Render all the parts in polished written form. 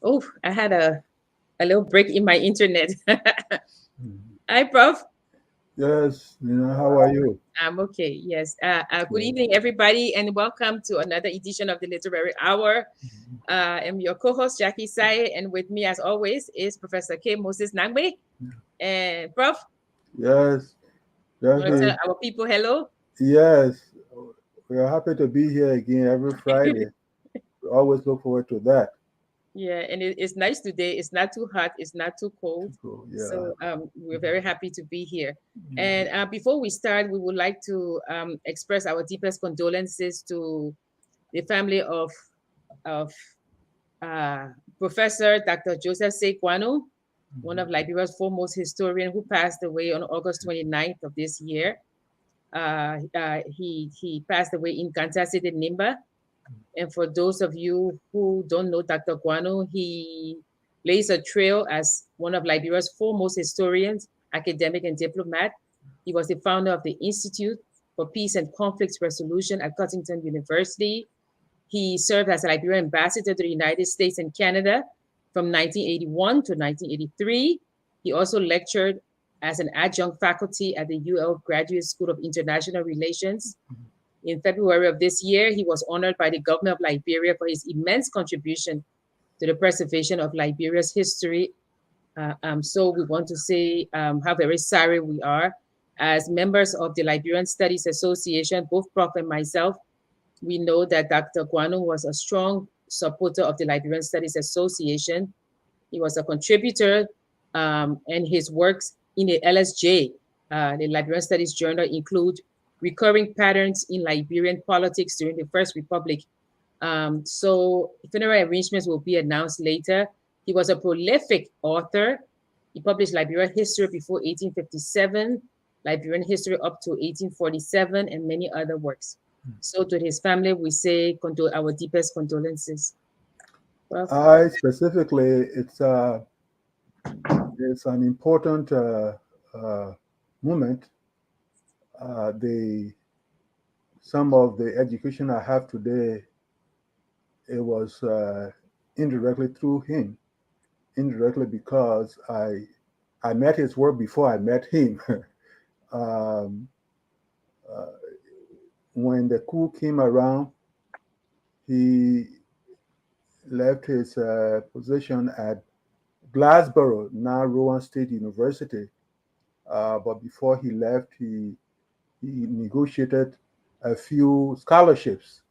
Oh, I had a little break in my internet. Mhm. Hi, Prof. Yes, how are you? I'm okay. Yes. Good Good. evening, everybody, and welcome to another edition of the Literary Hour. Mhm. I'm your co-host, Jackie Saye, and with me, as always, is Professor K. Moses Nangbe. And Prof, Yes, you want to tell Jackie. our people hello? Yes, we are happy to be here again every Friday. We always look forward to that. Yeah, and it's nice today. It's not too hot. It's not too cold. So, yeah. So we're very happy to be here. And Mhm. before we start, we would like to express our deepest condolences to the family of uh, Professor Dr. Joseph Sequano, one of Mhm. Liberia's foremost historians who passed away on August 29th of this year. He passed away in Kansas City, Nimba. And for those of you who don't know Dr. Guano, he lays a trail as one of Liberia's foremost historians, academic, and diplomat. He was the founder of the Institute for Peace and Conflict Resolution at Cottington University. He served as a Liberian ambassador to the United States and Canada from 1981 to 1983. He also lectured as an adjunct faculty at the UL Graduate School of International Relations. In February of this year, he was honored by the government of Liberia for his immense contribution to the preservation of Liberia's history. So we want to say how very sorry we are. As members of the Liberian Studies Association, both Prof and myself, we know that Dr. Guano was a strong supporter of the Liberian Studies Association. He was a contributor, and his works in the LSJ, the Liberian Studies Journal, include recurring patterns in Liberian politics during the First Republic. So funeral arrangements will be announced later. He was a prolific author. He published Liberian history before 1857, Liberian history up to 1847, and many other works. So to his family, we say our deepest condolences. Well, I specifically, it's an important uh, moment. The Some of the education I have today, it was indirectly through him. Indirectly because I met his work before I met him. um, uh, when the coup came around, he left his position at Glassboro, now Rowan State University. But before he left, he negotiated a few scholarships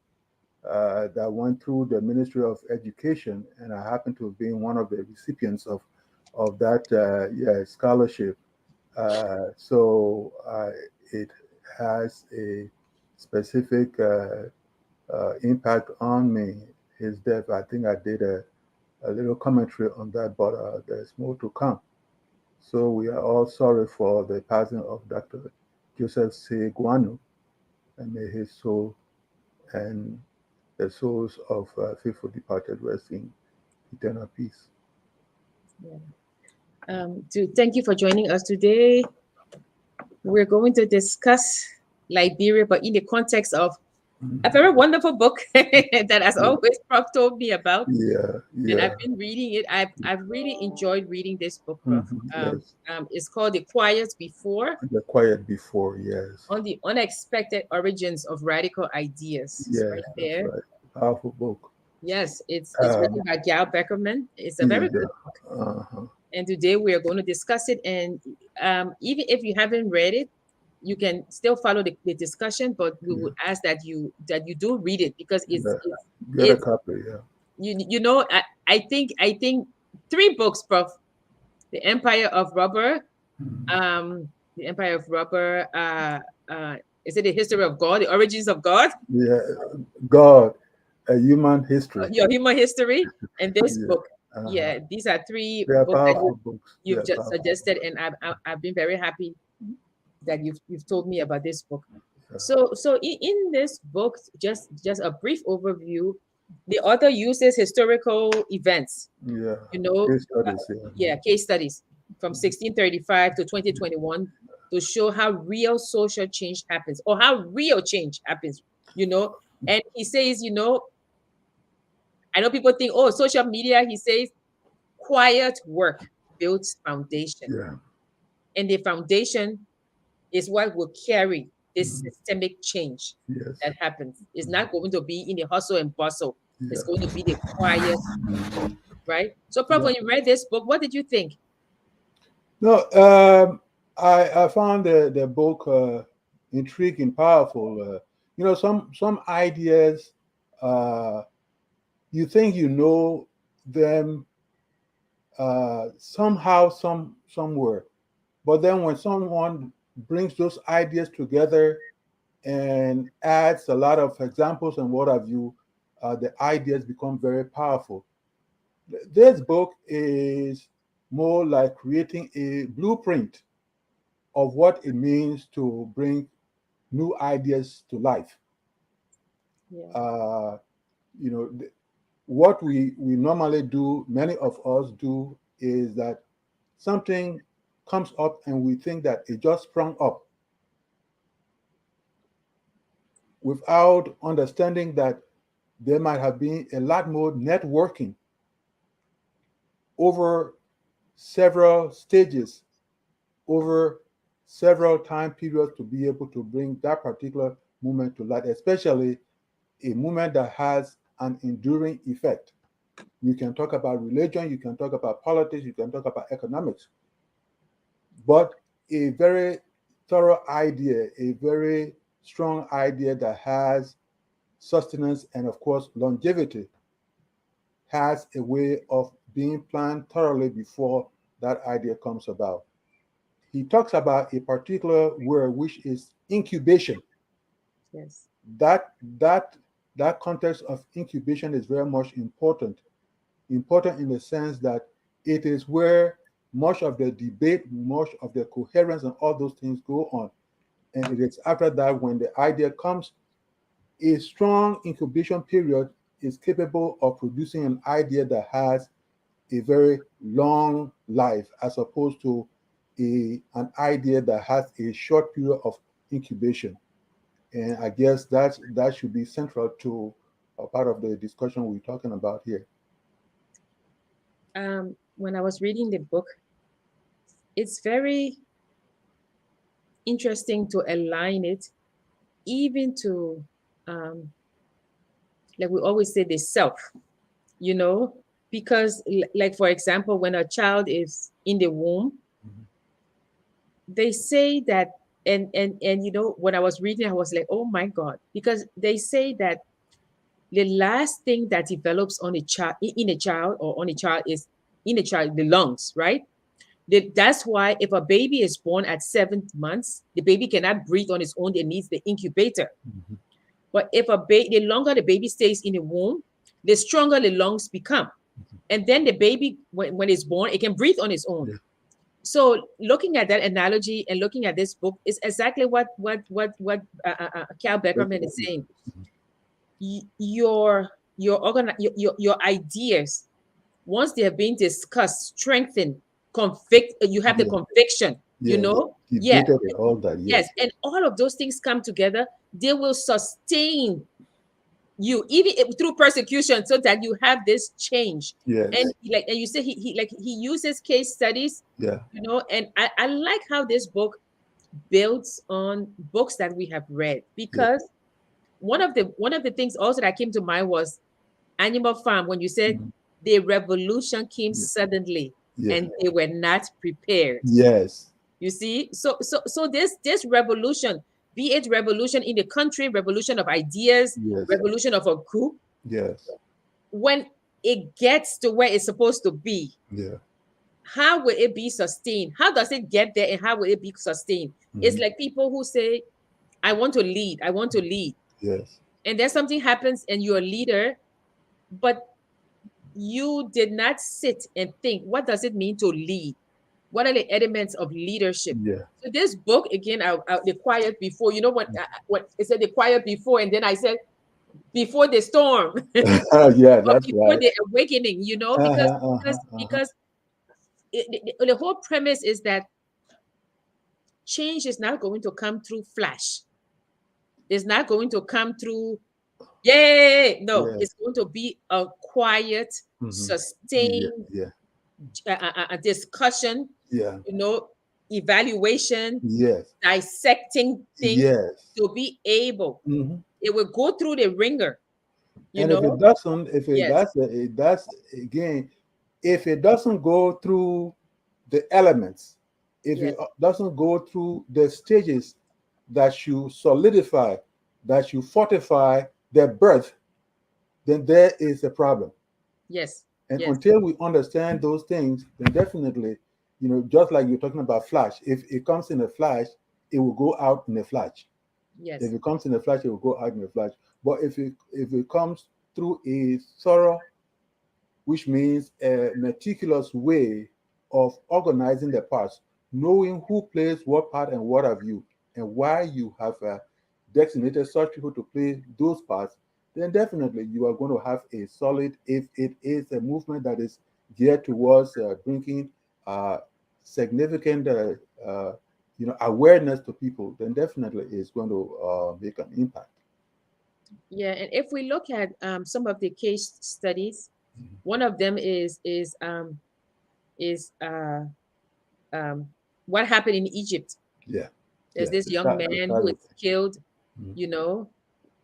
that went through the Ministry of Education, and I happened to have been one of the recipients of that scholarship. So it has a specific impact on me. His death, I think I did a little commentary on that, but there's more to come. So we are all sorry for the passing of Dr. Joseph C. Guano, and may his soul and the souls of faithful departed rest in eternal peace. yeah. Thank you for joining us today. We're going to discuss Liberia, but in the context of a Mhm. very wonderful book that, as Yeah, always, Prof told me about, yeah, and yeah. I've been reading it. I've really enjoyed reading this book, Prof. Yes, It's called "The Quiet Before: the quiet before, yes. On the Unexpected Origins of Radical Ideas." It's Yes, right that's there. right. Powerful book. Yes, it's Um, written by Gail Beckerman. It's a very yeah. good book, Uh-huh. and today we are going to discuss it. And even if you haven't read it, you can still follow the discussion, but we Yeah. would ask that you do read it because Yeah. Get a it's copy, yeah. you know I think three books, Prof. The Empire of Rubber, Mhm. um, the Empire of Rubber. Is it the History of God, the Origins of God, Yeah. God, a human history. Your Human History, and this Yeah. book? Uh-huh. Yeah, these are three They are books that powerful books. They you've are just powerful suggested, books. and I've been very happy that you've told me about this book. Yeah. So in this book, just a brief overview, the author uses historical events, Yeah. you know, Case uh, studies, yeah. yeah, case studies from 1635 to 2021 to show how real social change happens or how real change happens, you know. And he says, I know people think, oh, social media, he says, quiet work builds foundation. Yeah. And the foundation is what will carry this Mhm. systemic change Yes. that happens. It's not going to be in the hustle and bustle. It's Yeah. going to be the quiet, right? So, Prof, Yeah. when you read this book, what did you think? No, I found the book intriguing, powerful. Some ideas, uh, you think you know them somehow, somewhere, but then when someone brings those ideas together and adds a lot of examples and what have you, the ideas become very powerful. This book is more like creating a blueprint of what it means to bring new ideas to life. Yeah. Uh, what we normally do, many of us do, is that something comes up and we think that it just sprung up without understanding that there might have been a lot more networking over several stages, over several time periods to be able to bring that particular movement to light, especially a movement that has an enduring effect. You can talk about religion, you can talk about politics, you can talk about economics, but a very thorough idea, a very strong idea that has sustenance and, of course, longevity has a way of being planned thoroughly before that idea comes about. He talks about a particular word which is incubation. Yes. That that that context of incubation is very much important. Important in the sense that it is where much of the debate, much of the coherence, and all those things go on. And it is after that when the idea comes, a strong incubation period is capable of producing an idea that has a very long life as opposed to an idea that has a short period of incubation. And I guess that should be central to a part of the discussion we're talking about here. When I was reading the book, it's very interesting to align it even to, um, like we always say, the self, you know, because, like, for example, when a child is in the womb, Mhm. they say that, and when I was reading, I was like, oh my God, because they say that the last thing that develops on a child, in a child, or on a child, is in a child, the lungs, right? That's why if a baby is born at 7 months, the baby cannot breathe on its own. It needs the incubator. Mhm. But if the longer the baby stays in the womb, the stronger the lungs become. And then the baby, when it's born, it can breathe on its own. Yeah. So looking at that analogy and looking at this book is exactly what Cal Beckerman is saying. Your ideas, once they have been discussed, strengthened, you have the Yeah. conviction, Yeah. yeah, Debated and all that. yes, Yes. and all of those things come together, they will sustain you even through persecution, so that you have this change. Yes. And you say he uses case studies, Yeah. and I like how this book builds on books that we have read, Yeah. because one of the things also that came to mind was Animal Farm, when you said Mhm. the revolution came Yeah. suddenly Yeah. and they were not prepared. Yes. You see, so this revolution, be it revolution in the country, revolution of ideas, Yes. revolution of a group, Yes. when it gets to where it's supposed to be, Yeah. how will it be sustained? How does it get there and how will it be sustained? It's Mhm. like people who say, I want to lead, I want to lead. Yes. And then something happens and you're a leader, but you did not sit and think, what does it mean to lead? What are the elements of leadership? Yeah. So this book, again, the quiet before, what it said, the quiet before, and then I said, before the storm, Yeah, or that's before right. the awakening, because Uh-huh, uh-huh, because uh-huh. because the whole premise is that change is not going to come through flash. It's not going to come through, yay. No, Yeah. it's going to be a quiet, Hmm. Yeah. sustained Yeah. a discussion, Yeah. you know, evaluation, Yes. dissecting things Yes. to be able. Mhm. It will go through the ringer, you And if it know. doesn't, if it Yes, does, it does again. If it doesn't go through the elements, if yes, it doesn't go through the stages that you solidify, that you fortify their birth, then there is a problem. yes, And yes, until we understand those things, then definitely, just like you're talking about flash, if it comes in a flash, it will go out in a flash. If yes, it comes in a flash, it will go out in a flash. But if it comes through a thorough, which means a meticulous way of organizing the parts, knowing who plays what part and what have you, and why you have designated such people to play those parts, then definitely you are going to have a solid, if it is a movement that is geared towards bringing significant awareness to people, then definitely it's going to make an impact. yeah. And if we look at some of the case studies, one of them is um, what happened in Egypt. Yeah, There's yeah. this To young start, to man start who with. is killed, Mhm. you know,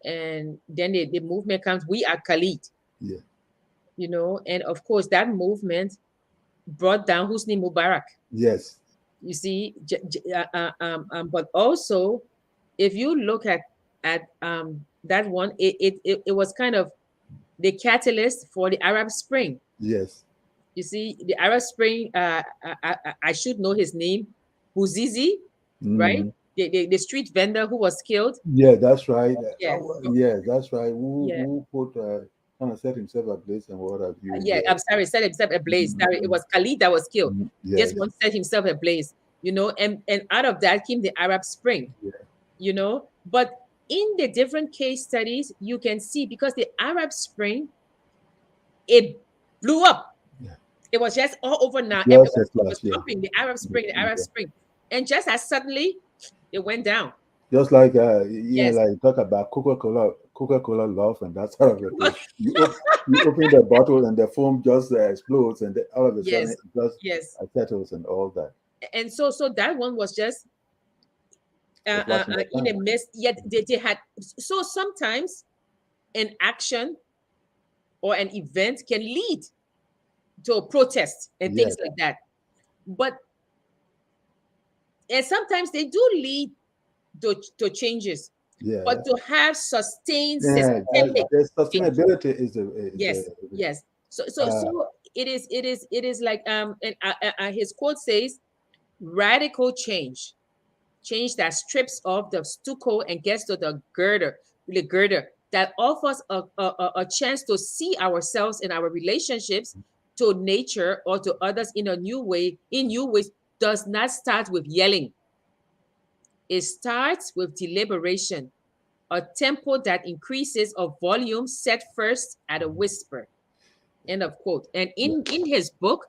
and then the movement comes, we are Khalid, Yeah. you know, and of course that movement brought down Husni Mubarak. Yes. You see, but also if you look at that one, it was kind of the catalyst for the Arab Spring. Yes. You see, the Arab Spring, I should know his name, Bouzizi, right? Mhm. The street vendor who was killed. Yeah, that's right. Yeah, Yeah, that's right. Who yeah, who put kind of set himself ablaze and what have you? yeah. Yeah. I'm sorry, set himself ablaze. Sorry, it Mhm. was Khalid that was killed. This Yes. one set himself ablaze, you know, and out of that came the Arab Spring, Yeah. you know. But in the different case studies, you can see because the Arab Spring, it blew up. Yeah. It was just all over now. Just as It was last, yeah. pumping the Arab Spring, the Arab Yeah. Spring. And just as suddenly, it went down. Just like Yes. like talk about Coca-Cola love and that sort of a thing. You open the bottle and the foam just explodes, and then all of a sudden Yes. it just Yes. settles and all that. And so that one was just A flash in the in a pan. mist. Yet they had, so sometimes an action or an event can lead to a protest and things Yes. like that. But and sometimes they do lead to changes. Yeah. But to have sustained Yeah. systemic The change. sustainability is Yes, the yes. So uh, it is like and his quote says, radical change, change that strips off the stucco and gets to the girder that offers a chance to see ourselves and our relationships to nature or to others in a new way, in new ways, does not start with yelling. It starts with deliberation, a tempo that increases of volume set first at a whisper. End of quote. And yeah, in his book,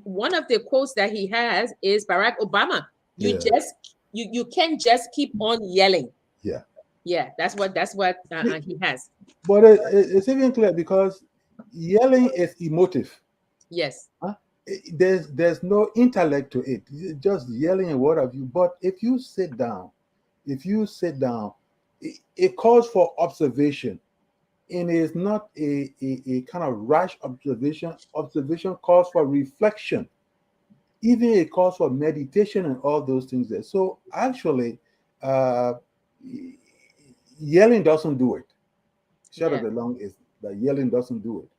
one of the quotes that he has is Barack Obama. You yeah, just you can't just keep on yelling. yeah. Yeah, that's what he has. But it's even clear because yelling is emotive. Yes, Huh? There's no intellect to it. It's just yelling and what have you. But if you sit down, it calls for observation, and it's not a kind of rash observation. Observation calls for reflection. Even it calls for meditation and all those things there. So actually, uh, yelling doesn't do it. Short of yeah. the long is that yelling doesn't do it. Like,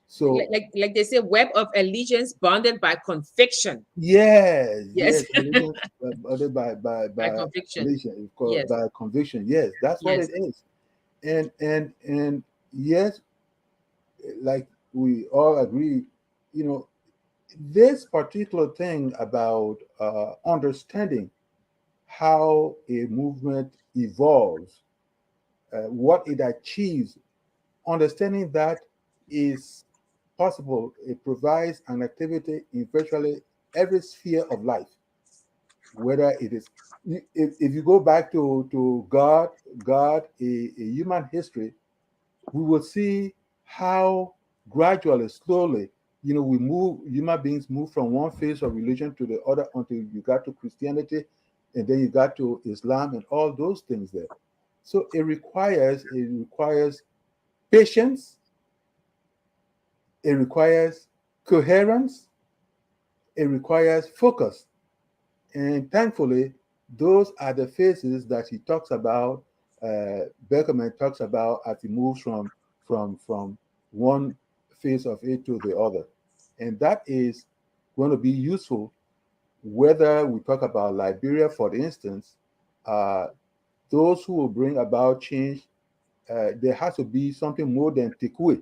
So like like they say, web of allegiance bonded by conviction. yes, Yes, yes, allegiance by by conviction. allegiance, of course, Yes, by conviction. Yes, that's what yes, it is. And yes, like we all agree, you know, this particular thing about understanding how a movement evolves, what it achieves, understanding that is possible. It provides an activity in virtually every sphere of life, whether it is, if you go back to God, a human history, we will see how gradually, slowly, human beings move from one phase of religion to the other until you got to Christianity, and then you got to Islam and all those things there. So it requires patience, it requires coherence, it requires focus. And thankfully, those are the phases that he talks about, Beckerman talks about as he moves from one phase of it to the other. And that is going to be useful whether we talk about Liberia, for instance. uh, those who will bring about change, there has to be something more than tikwe.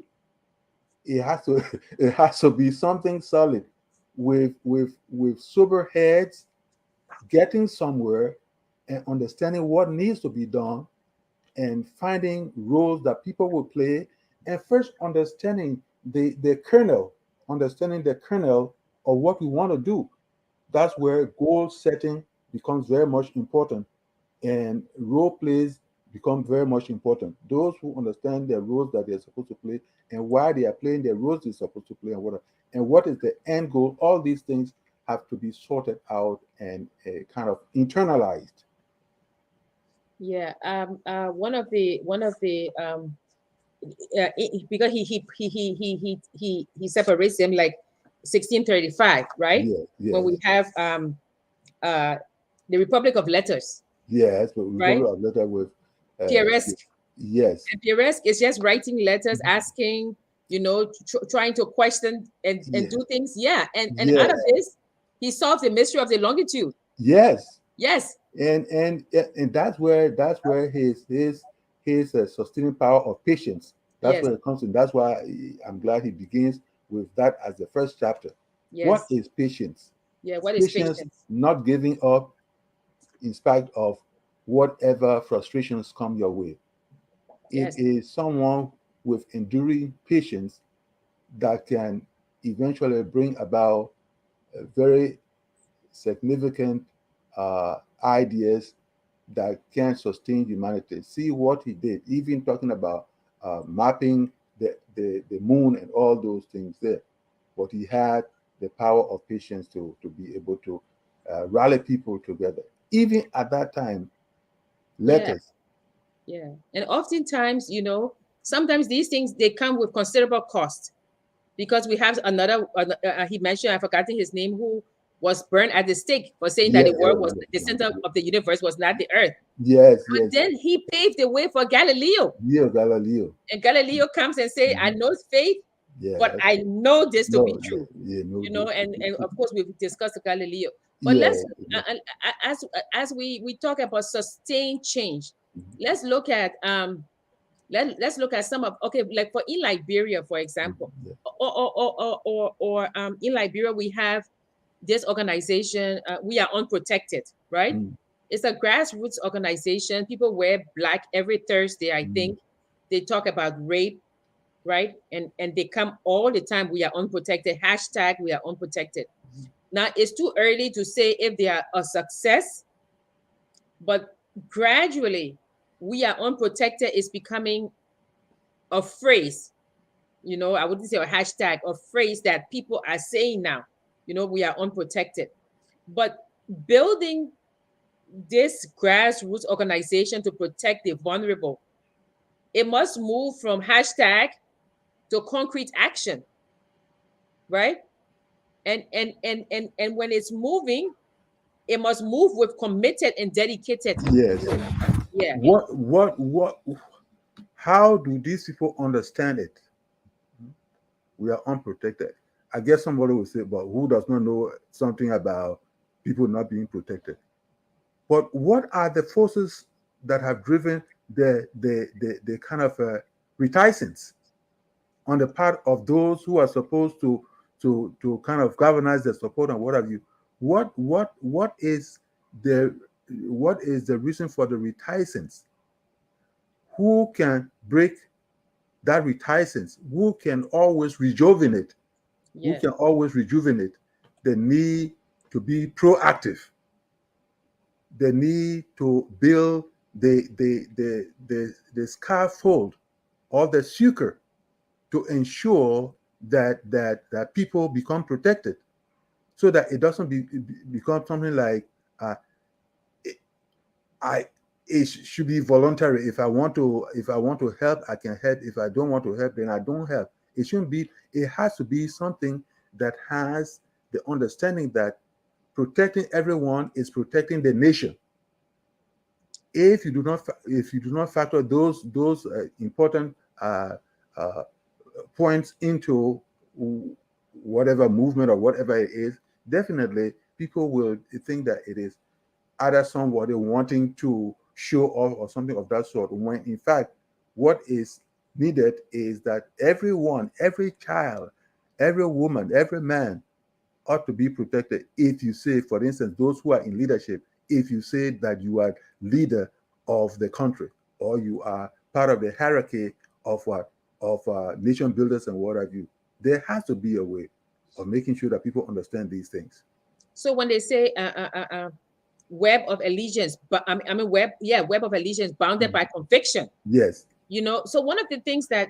It has to it has to be something solid, with sober heads, getting somewhere and understanding what needs to be done, and finding roles that people will play, and first understanding the kernel of what we want to do. That's where goal setting becomes very much important, and role plays become very much important. Those who understand their roles that they're supposed to play, and why they are playing their roles they're supposed to play, and what is the end goal, all these things have to be sorted out and kind of internalized. Yeah. One of the because he separates them like 1635, right? Yeah, When we yes, have uh the Republic of Letters, yes, but we right? probably have letter with Pierresque. yes, And Pierresque is just writing letters, asking, trying to question and yeah, do things. Yeah. And out of yes, this, he solved the mystery of the longitude. yes. Yes. And that's where his sustaining power of patience, that's Yes. where it comes in. That's why I'm glad he begins with that as the first chapter. What Yes. is patience? Yeah. What is Patience, patience? not giving up in spite of whatever frustrations come your way. It Yes. is someone with enduring patience that can eventually bring about very significant ideas that can sustain humanity. See what he did, even talking about mapping the moon and all those things there. But he had the power of patience to be able to rally people together. Even at that time, Yeah. letters. Yeah. And oftentimes, sometimes these things they come with considerable cost, because we have another, he mentioned, I've forgotten his name, who was burned at the stake for saying that Yeah, the world was the center of the universe, was not the earth. yes, But yes. then he paved the way for Galileo. Leo Galileo. And Galileo comes and say, I Mhm. know faith, but Yeah. I know this to be No, yeah, true. yeah, no, And of course we've discussed Galileo. But yeah, let's, as we talk about sustained change, let's look at let's look at some of, okay, like for in Liberia, for example, yeah. or in Liberia we have this organization, We Are Unprotected, right? Mm, It's a grassroots organization. People wear black every Thursday, I mm, think. They talk about rape, right? And they come all the time. We are unprotected. Hashtag we are unprotected. Now it's too early to say if they are a success, but gradually we are unprotected is becoming a phrase. I wouldn't say a hashtag, a phrase that people are saying now. We are unprotected. But building this grassroots organization to protect the vulnerable, it must move from hashtag to concrete action, right? And when it's moving, it must move with committed and dedicated. yes. Yeah. What, how do these people understand it? We are unprotected. I guess somebody will say, but who does not know something about people not being protected? But what are the forces that have driven the kind of reticence on the part of those who are supposed to kind of galvanize their support and what have you? What is the reason for the reticence? Who can break that reticence? Who can always rejuvenate? Who Yeah. can always rejuvenate the need to be proactive, the need to build the scaffold or the sucre to ensure that people become protected, so that it doesn't become something like I it should be voluntary. If I want to help, I can help. If I don't want to help, then I don't help. It shouldn't be. It has to be something that has the understanding that protecting everyone is protecting the nation. If you do not factor those important uh, points into whatever movement or whatever it is, definitely people will think that it is either somebody wanting to show off or something of that sort, when in fact what is needed is that everyone, every child, every woman, every man ought to be protected. If you say, for instance, those who are in leadership, if you say that you are leader of the country, or you are part of the hierarchy of what of nation builders and what have you, there has to be a way of making sure that people understand these things. So when they say web of allegiance, but I mean web of allegiance bounded by conviction. Yes. So one of the things that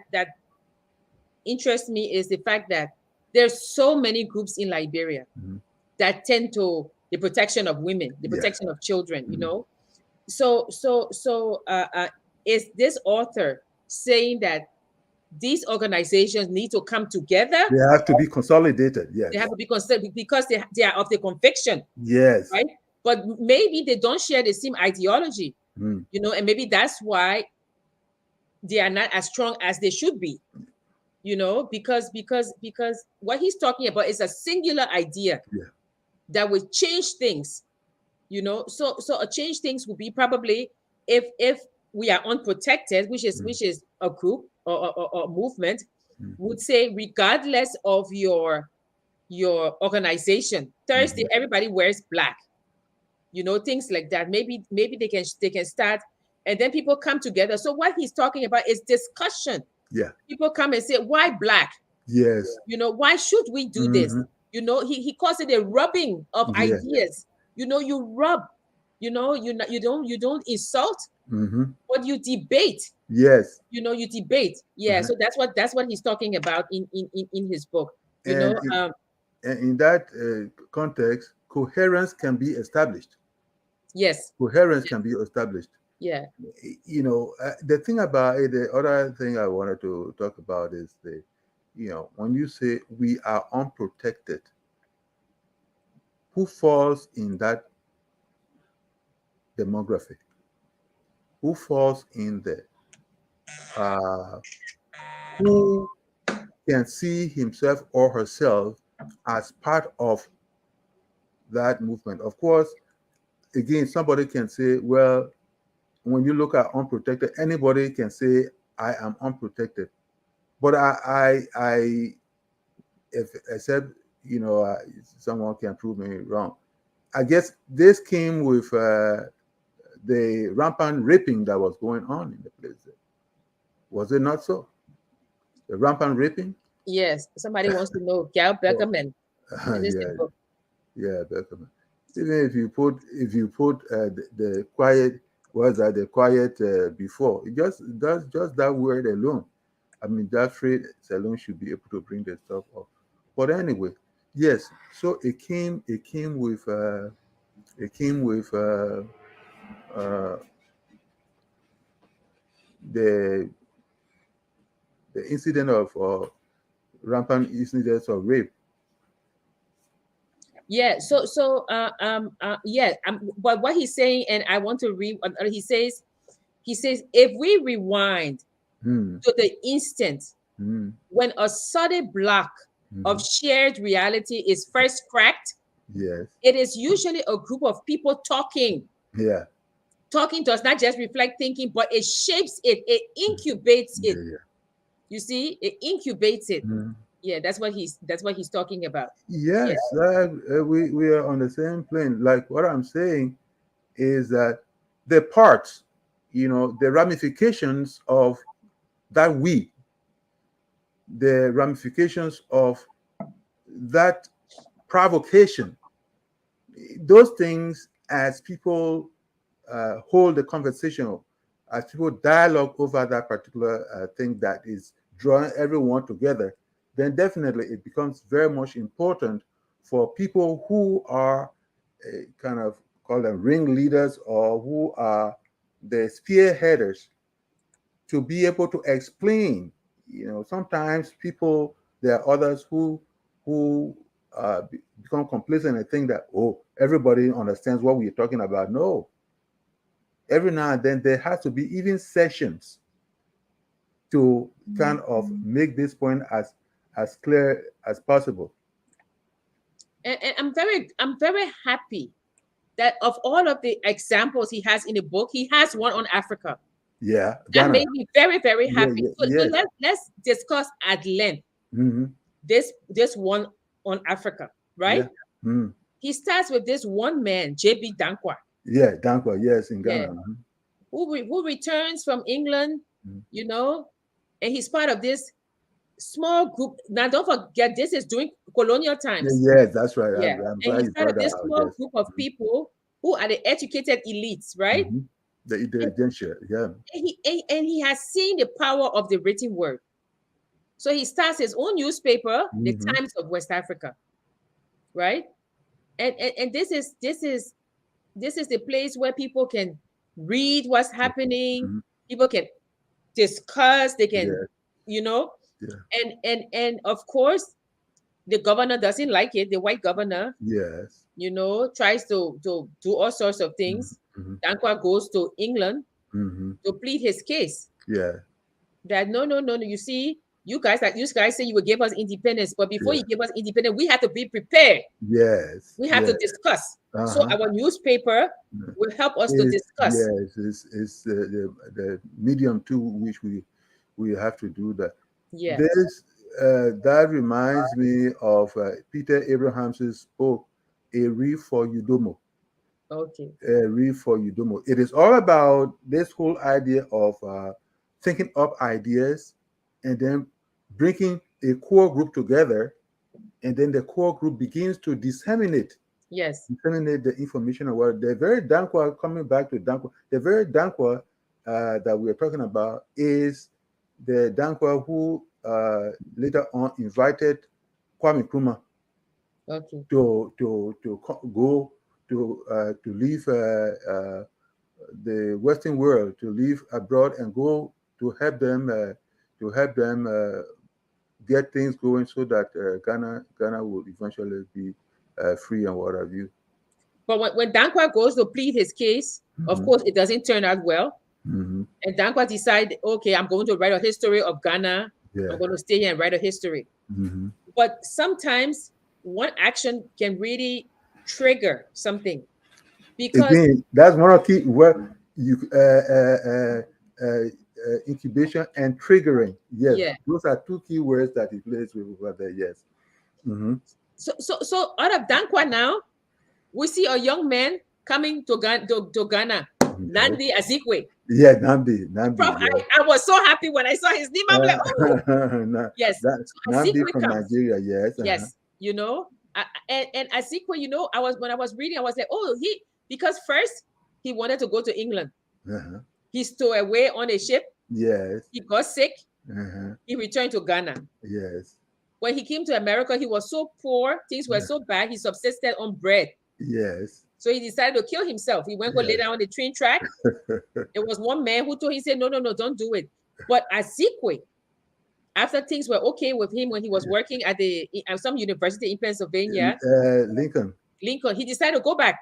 interests me is the fact that there's so many groups in Liberia that tend to the protection of women, the Yeah. protection of children. So is this author saying that these organizations need to come together? They have to be consolidated. Yes. They have to be considered because they are of the conviction, Yes. right? But maybe they don't share the same ideology, Mm. and maybe that's why they are not as strong as they should be, because what he's talking about is a singular idea Yeah. that will change things, so a change things would be probably if we are unprotected, which is a group or movement, would say regardless of your organization, Thursday everybody wears black, things like that. Maybe they can start, and then people come together. So what he's talking about is discussion. Yeah. People come and say, why black? Yes. Why should we do this? He calls it a rubbing of Yeah. ideas. You rub, you don't insult, but you debate. Yes. You debate. Yeah. So that's what he's talking about in his book. And in that context, coherence can be established. Yes. Coherence can be established. Yeah. The thing about it, the other thing I wanted to talk about is when you say we are unprotected, who falls in that demography? Who falls in there? Who can see himself or herself as part of that movement? Of course, again, somebody can say, well, when you look at unprotected, anybody can say, I am unprotected. But if except someone can prove me wrong. I guess this came with the rampant raping that was going on in the place. Was it not so? The rampant raping? Yes. Somebody wants to know Gal Beckerman. Yeah, Beckerman. Even if you put the quiet, the quiet before, just that word alone. I mean, that phrase alone should be able to bring the stuff up. But anyway, yes. So it came with uh, the incident of rampant incidents of rape. Yeah. Yeah. But what he's saying, and I want to read. He says, if we rewind to the instant when a solid block of shared reality is first cracked, Yes. it is usually a group of people talking Yeah. to us, not just reflect thinking, but it shapes it, it incubates it. Yeah. You see, it incubates it. Yeah. Yeah, that's what he's talking about. Yes, we are on the same plane. Like what I'm saying is that the parts, the ramifications of that the ramifications of that provocation, those things, as people hold the conversation, as people dialogue over that particular thing that is drawing everyone together, then definitely it becomes very much important for people who are kind of call them ringleaders or who are the spearheaders to be able to explain. Sometimes people, there are others who become complacent and think that, oh, everybody understands what we're talking about. No, every now and then there has to be even sessions to kind of make this point as clear as possible. And I'm very happy that of all of the examples he has in the book, he has one on Africa. Yeah, That Ghana. made me very, very Yeah, happy. yeah, So yes. let's discuss at length Mm-hmm. this one on Africa, Yeah. right? Mm. He starts with this one man, JB Dankwa, Yeah, Dankwa, yes, in yeah, Ghana. Mm-hmm. who returns from England, Mm-hmm. you know, and he's part of this small group. Now, don't forget, this is during colonial Yeah, times. yes, that's right. Yeah, I'm and glad he's you part brought of that this out. small Yes. group of people who are the educated elites, right? Mm-hmm. The And, intelligentsia, yeah. and he has seen the power of the written word. So he starts his own newspaper, the Mm-hmm. Times of West Africa, right? And this is the place where people can read what's happening. Mm-hmm. People can discuss. They can, Yeah, you know, yeah, and of course, the governor doesn't like it. The white governor, yes. tries to do all sorts of things. Mm-hmm. Dankwa goes to England Mm-hmm. to plead his case. Yeah, That no, no, no, no. You see, you guys say you will give us independence, but before yeah, you give us independence, we have to be prepared. yes, We have yeah. to discuss. So Uh-huh. our newspaper will help us to Is discuss. yes, is the medium to which we have to do that. Yeah. This that reminds me of Peter Abrahams's book, A Reef for Udomo. Okay. A Reef for Udomo. It is all about this whole idea of thinking up ideas and then bringing a core group together, and then the core group begins to Yes. disseminate the information about the very Dankwa. Coming back to Dankwa, the very Dankwa that we are talking about is the Dankwa who later on invited Kwame Nkrumah Okay. to go to leave the Western world, to live abroad and go to help them get things going so that Ghana will eventually be free and what have you. But when Dankwa goes to plead his case, of Mm-hmm. course, it doesn't turn out well. Mm-hmm. And Dankwa decided, okay, I'm going to write a history of Ghana. Yeah. I'm going to stay here and write a history. Mm-hmm. But sometimes one action can really trigger something because, Again, that's one of the key where you incubation and triggering. Yes, yeah. those are two key words that he plays with over there. Yes. Mm-hmm. So out of Dankwa now, we see a young man coming to Ghana, Okay. Nandi Azikwe. Yeah, Namdi. Prof, Yeah. I was so happy when I saw his name. I'm like, oh, yes. That So Namdi Azikwe from comes. Nigeria. Yes. Uh-huh. Yes, and Azikwe, when I was reading, I was like, oh, because first he wanted to go to England. Uh-huh. He stowed away on a ship. Yes. He got sick. Uh-huh. He returned to Ghana. Yes. When he came to America, he was so poor. Things were so bad. He subsisted on bread. Yes. So he decided to kill himself. He went to lay down on the train track. There was one man who told him, he said, no, no, no, don't do it. But Azikwe, after things were okay with him when he was working at some university in Pennsylvania, Lincoln. Lincoln, he decided to go back,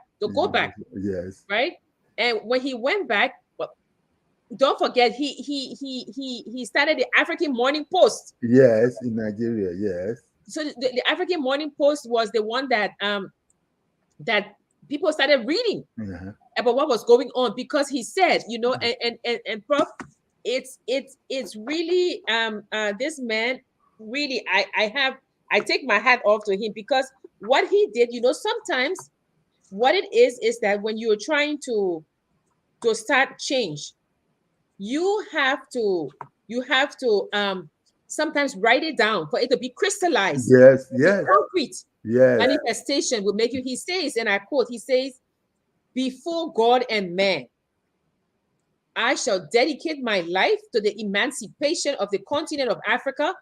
Yes. right? And when he went back, well, don't forget, he started the African Morning Post. Yes, in Nigeria. Yes. So the African Morning Post was the one that that people started reading Uh-huh. about what was going on, because he said, and Prof, it's really this man really, I take my hat off to him, because what he did, sometimes what it is that when you're trying to start change, you have to sometimes write it down for it to be crystallized. Yes. The Yes. concrete Yes. manifestation will make you, he says, and I quote, he says, before God and man, I shall dedicate my life to the emancipation of the continent of Africa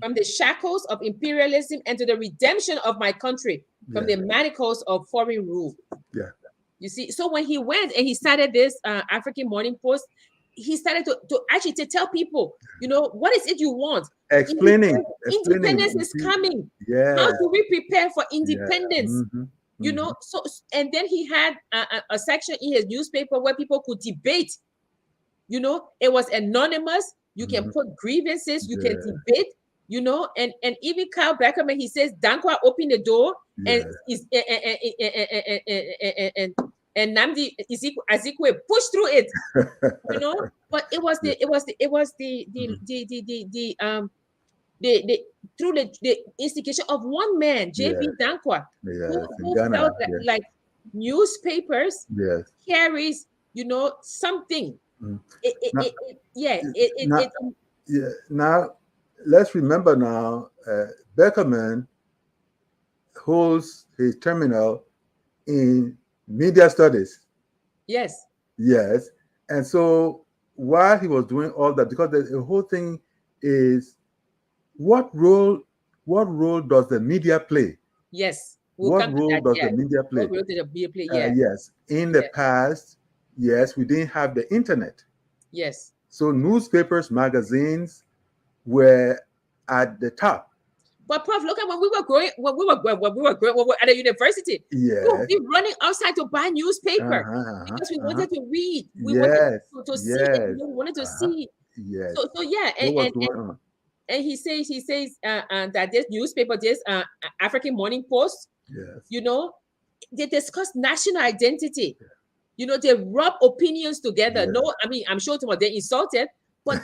from the shackles of imperialism and to the redemption of my country from the manacles of foreign rule. Yeah. You see, so when he went and he started this African Morning Post, he started to actually to tell people, what is it you want? Explaining. Independence is coming. Yes. How do we prepare for independence? Yeah. So, and then he had a section in his newspaper where people could debate. It was anonymous. You can put grievances. You can debate. And even Kyle Beckerman, he says, Dankwa opened the door, and Namdi Azikwe pushed through it. But it was the through the instigation of one man, JB Dankwa, who felt like newspapers carries something. Now let's remember now, Beckerman holds his terminal in media studies. Yes. And so while he was doing all that, because the whole thing is, what role does the media play? Yes. What role does the media play? What role did the media play? Yeah. Yes. In the past, yes, we didn't have the internet. Yes. So newspapers, magazines were at the top. But Prof, look at when we were growing, when we were at a university. Yeah. We would be running outside to buy newspaper because we wanted to read. We wanted to see it. We wanted to see. Yes. So yeah, and he says that this newspaper, this African Morning Post, they discuss national identity. They rub opinions together. No, I mean, I'm sure they insulted, but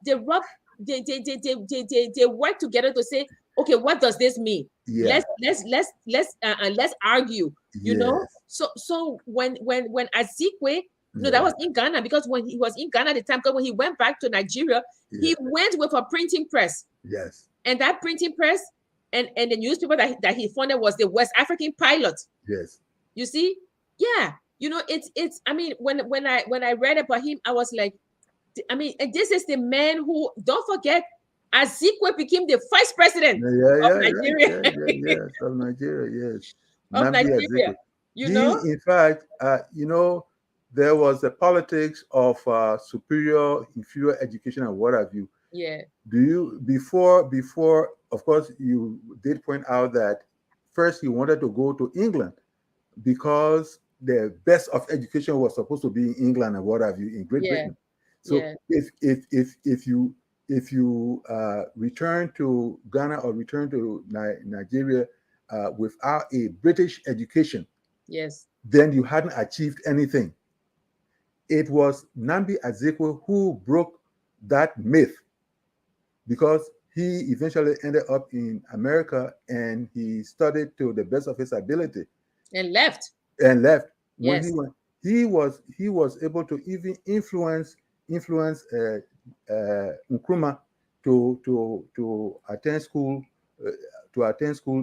they work together to say, okay, what does this mean? Let's argue. So when Azikwe, that was in Ghana, because when he was in Ghana at the time, because when he went back to Nigeria, he went with a printing press. Yes. And that printing press and the newspaper that he funded was the West African Pilot. Yes. You see? Yeah. It's I mean, when I read about him, I was like, I mean, and this is the man who, don't forget, Azikwe became the vice president of Nigeria. Yes, of Nigeria, yes. Of Nigeria. In fact, there was the politics of superior, inferior education and what have you. Yeah. Before, of course, you did point out that first he wanted to go to England because the best of education was supposed to be in England and what have you, in Great Britain. So if you return to Ghana or return to Nigeria without a British education, then you hadn't achieved anything. It was Nnamdi Azikiwe who broke that myth, because he eventually ended up in America and he studied to the best of his ability and left. When he was able to even influence Nkrumah to attend school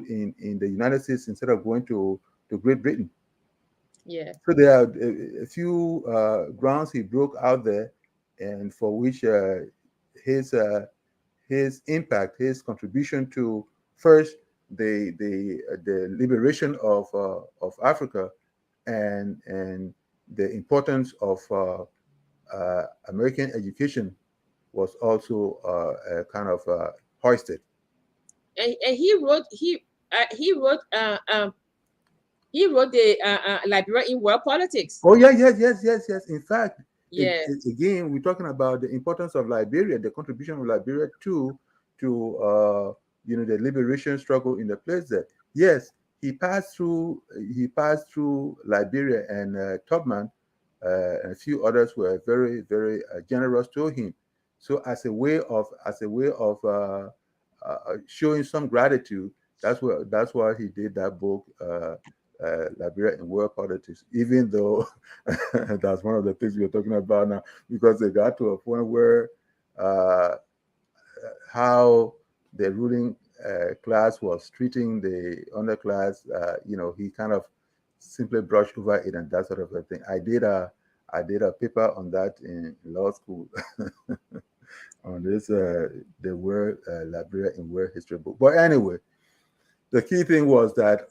in the United States instead of going to Great Britain. Yeah. So there are a few grounds he broke out there, and for which his impact, his contribution to first the liberation of Africa and the importance of American education was also kind of hoisted. And he wrote the Liberia in World Politics. Oh yeah, yes. In fact, again, we're talking about the importance of Liberia, the contribution of Liberia to the liberation struggle in the place there. Yes, he passed through Liberia, and Tubman and a few others were very, very generous to him. So as a way of showing some gratitude, that's why he did that book, Liberia in World Politics. Even though that's one of the things we're talking about now, because they got to a point where how the ruling class was treating the underclass, he kind of simply brushed over it and that sort of a thing. I did a I did a paper on that in law school on this the word Liberia in world history book. But anyway, the key thing was that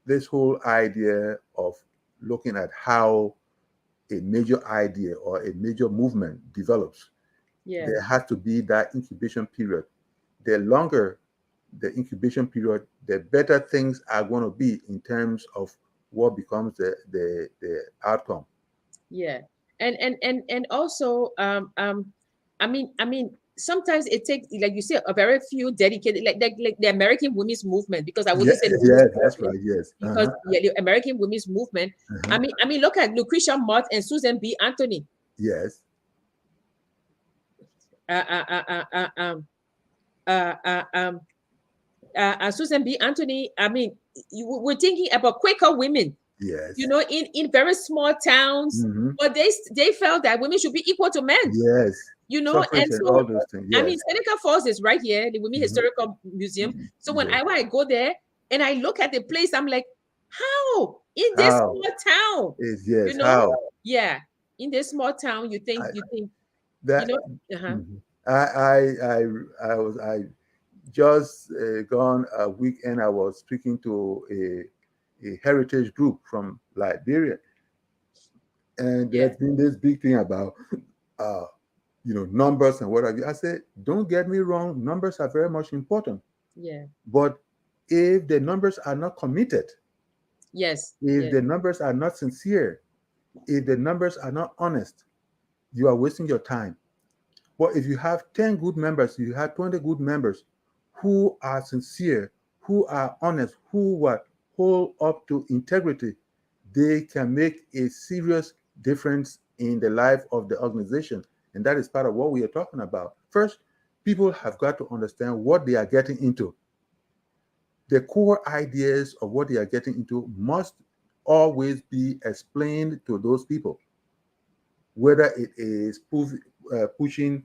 this whole idea of looking at how a major idea or a major movement develops, Yeah. there has to be that incubation period. The longer the incubation period, the better things are going to be in terms of what becomes the outcome. Yeah. And also I mean sometimes it takes, like you said, a very few dedicated, like the American women's movement, because I Yeah, wouldn't say the women's yes, that's movement, right. Yes. because yeah, the American women's movement. Uh-huh. I mean look at Lucretia Mott and Susan B. Anthony. Yes. Uh, uh, uh, uh, uh, um, uh, uh, um, Susan B. Anthony. I mean, we're thinking about Quaker women, Yes. in very small towns, Mm-hmm. but they felt that women should be equal to men, Yes. and Suffrage and so all those things. I mean, Yes. Seneca Falls is right here, the Women Mm-hmm. Historical Museum. So when Yes. I go there and I look at the place, I'm like, how in this How small town, is you yes? know? How Yeah, in this small town, I, you think, you that know, uh-huh. mhm. I just gone a weekend. I was speaking to a heritage group from Liberia, and Yeah, there's been this big thing about uh, numbers and what have you. I said, don't get me wrong, numbers are very much important, yeah, but if the numbers are not committed, yes, if yes, the numbers are not sincere, if the numbers are not honest, you are wasting your time. But if you have 10 good members, you have 20 good members who are sincere, who are honest, who will hold up to integrity, they can make a serious difference in the life of the organization. And that is part of what we are talking about. First, people have got to understand what they are getting into. The core ideas of what they are getting into must always be explained to those people, whether it is pushing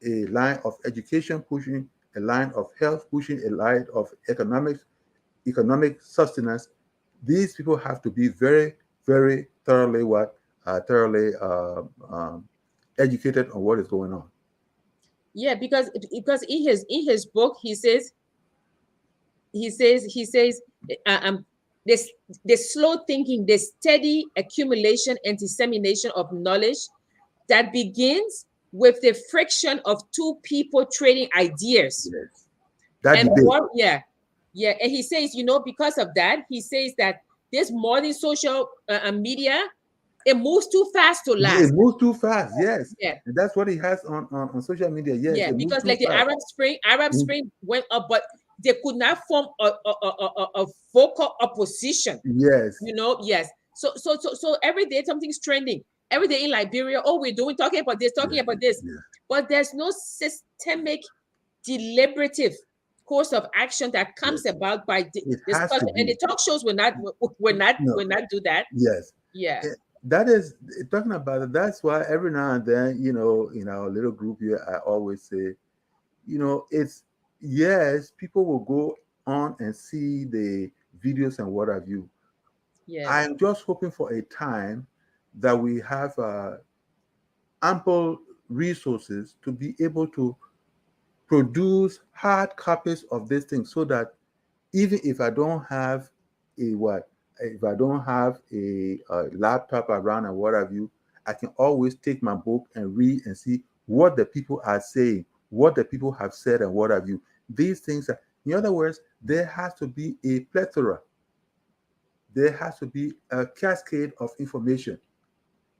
a line of education, pushing a line of health, pushing a line of economic sustenance. These people have to be very, very thoroughly educated on what is going on. yeah. Because in his book he says uh, um this the slow thinking, the steady accumulation and dissemination of knowledge that begins with the friction of two people trading ideas. Yes, that And debate. what, yeah, and he says, because of that, he says that this modern social media, it moves too fast to It last. moves too fast. Yes, Yeah, and that's what he has on social media. Yes, yeah, it moves because too like the fast. Arab Mm, Spring went up, but they could not form a vocal opposition. yes, Yes. So every day something's trending. Every day in Liberia, oh, talking about this, talking yes, about this, yes. but there's no systemic, deliberative course of action that Yes. comes about by It has to discussion. And be. the talk shows will No, not do that. yes. Yeah. That is talking about it. That's why every now and then, in our little group here, I always say, it's yes, people will go on and see the videos and what have you. Yeah. I'm just hoping for a time that we have ample resources to be able to produce hard copies of these things so that even if I don't have a what, if I don't have a laptop around and what have you, I can always take my book and read and see what the people are saying, what the people have said, and what have you. These things are, in other words, there has to be a plethora, there has to be a cascade of information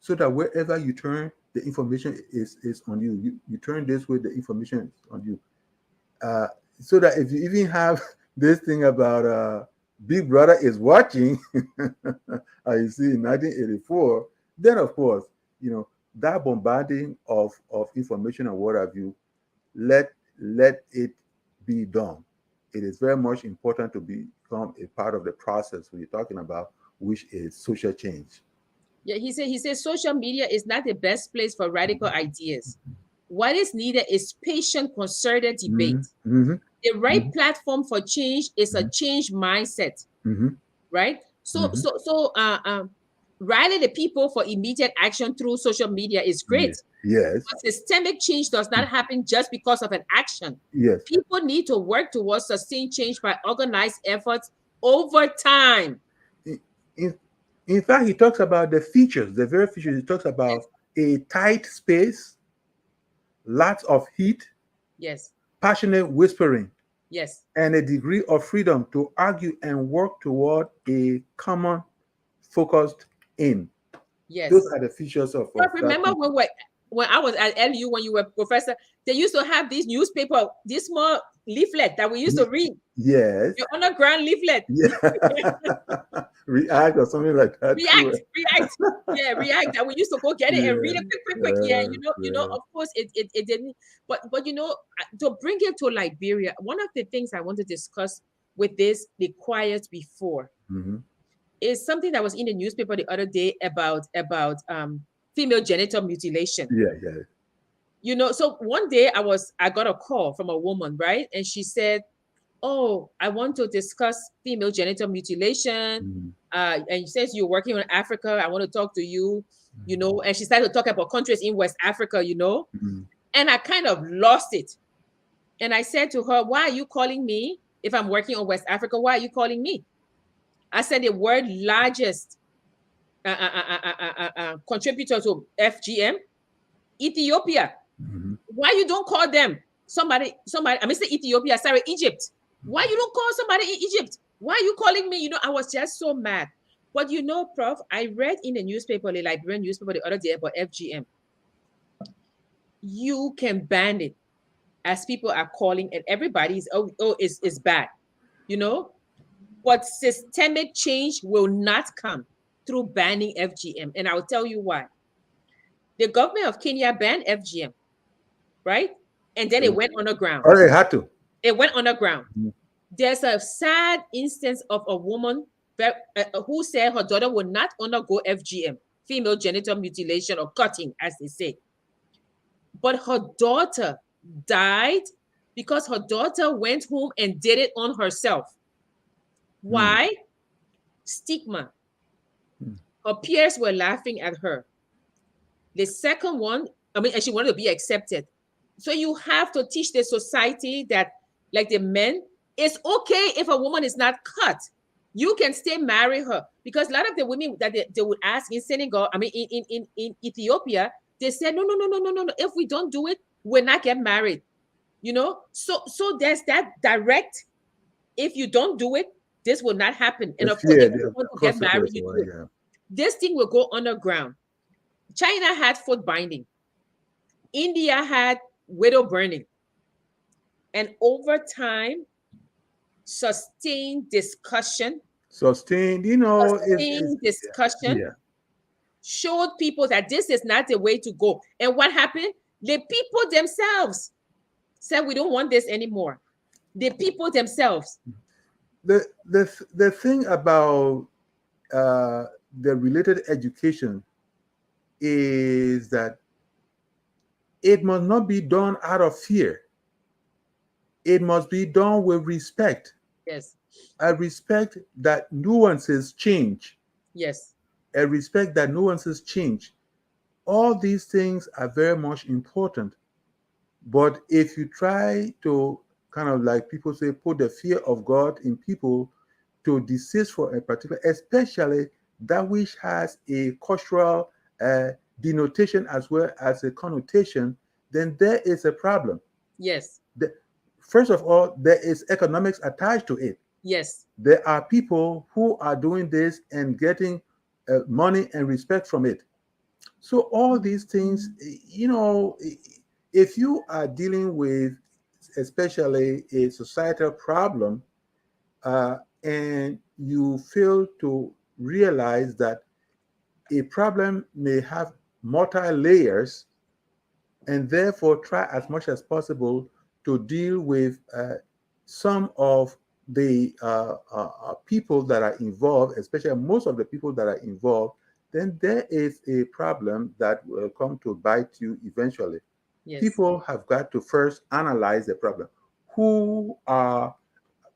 so that wherever you turn, the information is on you. You turn this way, the information is on you. uh, so that if you even have this thing about Big Brother is watching, you see in 1984, then of course, that bombarding of information and what have you, let it be done. It is very much important to become a part of the process we're talking about, which is social change. Yeah. He says social media is not the best place for radical ideas. What is needed is patient, concerted debate. Mm-hmm, mm-hmm, The right mm-hmm, platform for change is a change mindset, mm-hmm, right? So mm-hmm, so so rally the people for immediate action through social media is great. Yes. But systemic change does not happen just because of an action. Yes. People need to work towards sustained change by organized efforts over time. In fact, he talks about the features, the very features. He talks about a tight space, lots of heat, Yes. passionate whispering, Yes. and a degree of freedom to argue and work toward a common focused aim. Yes. Those are the features of remember when I was at LU, when you were professor, they used to have these newspaper, this small leaflet that we used to read. Yes. Your underground leaflet. Yeah. React or something like that. React. Yeah, React. That we used to go get it and read it quick. Yeah, of course it didn't. But to bring it to Liberia, one of the things I want to discuss with this, the quiet before, is something that was in the newspaper the other day about female genital mutilation. Yeah. So one day I got a call from a woman, right? And she said, "Oh, I want to discuss female genital mutilation. And since you're working in Africa, I want to talk to you, And she started to talk about countries in West Africa, And I kind of lost it. And I said to her, "Why are you calling me? If I'm working on West Africa, why are you calling me?" I said the word largest contributor to FGM, Ethiopia. Why you don't call them somebody? I mean, say Ethiopia, sorry, Egypt. Why you don't call somebody in Egypt? Why are you calling me? I was just so mad. But Prof, I read in the newspaper, the Liberian newspaper the other day about FGM. You can ban it, as people are calling, and everybody's it's bad, But systemic change will not come through banning FGM. And I'll tell you why. The government of Kenya banned FGM, right? And then it went underground. Oh, they had to. It went underground. There's a sad instance of a woman who said her daughter will not undergo FGM, female genital mutilation or cutting, as they say. But her daughter died because her daughter went home and did it on herself. Why? Stigma. Her peers were laughing at her. The second one, and she wanted to be accepted. So you have to teach the society that, like the men, it's okay if a woman is not cut. You can still marry her. Because a lot of the women that they would ask in Senegal, in Ethiopia, they said, no. If we don't do it, we're not get married. So there's that direct, if you don't do it, this will not happen. And of course, if you want to get married, you do it. This thing will go underground. China had foot binding. India had widow burning. And over time, sustained discussion showed people that this is not the way to go. And what happened? The people themselves said, we don't want this anymore. The people themselves. The thing about the related education is that it must not be done out of fear. It must be done with respect. Yes. A respect that nuances change. Yes. A respect that nuances change. All these things are very much important. But if you try to kind of, like people say, put the fear of God in people to desist for a particular, especially that which has a cultural denotation as well as a connotation, then there is a problem. Yes. First of all, there is economics attached to it. Yes. There are people who are doing this and getting money and respect from it. So all these things, if you are dealing with especially a societal problem, and you fail to realize that a problem may have multi-layers, and therefore try as much as possible to deal with some of the people that are involved, especially most of the people that are involved, then there is a problem that will come to bite you eventually. Yes. People have got to first analyze the problem. Who are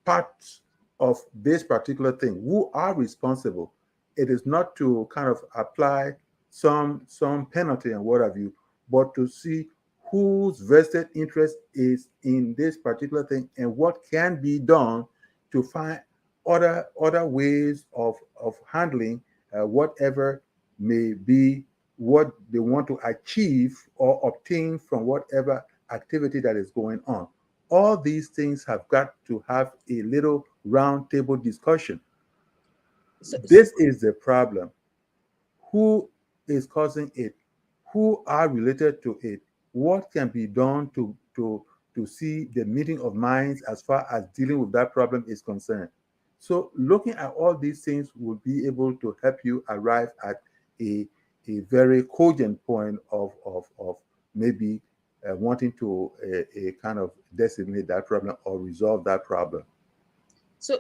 parts of this particular thing? Who are responsible? it is not to kind of apply some penalty and what have you, but to see whose vested interest is in this particular thing and what can be done to find other ways of handling whatever may be what they want to achieve or obtain from whatever activity that is going on. All these things have got to have a little round table discussion. This is the problem. Who is causing it? Who are related to it? What can be done to see the meeting of minds as far as dealing with that problem is concerned? So looking at all these things will be able to help you arrive at a very cogent point of maybe wanting to a kind of designate that problem or resolve that problem. So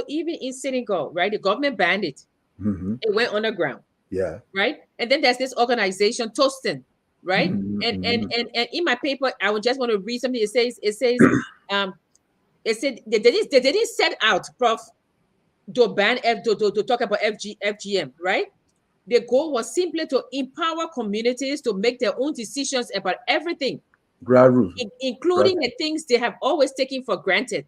even in Senegal, right, the government banned it. Mm-hmm. It went underground. Yeah. Right. And then there's this organization, Tostin, right? Mm-hmm. And in my paper, I would just want to read something. It said they didn't set out, Prof, to ban to talk about FGM, right? The goal was simply to empower communities to make their own decisions about everything, including the things they have always taken for granted.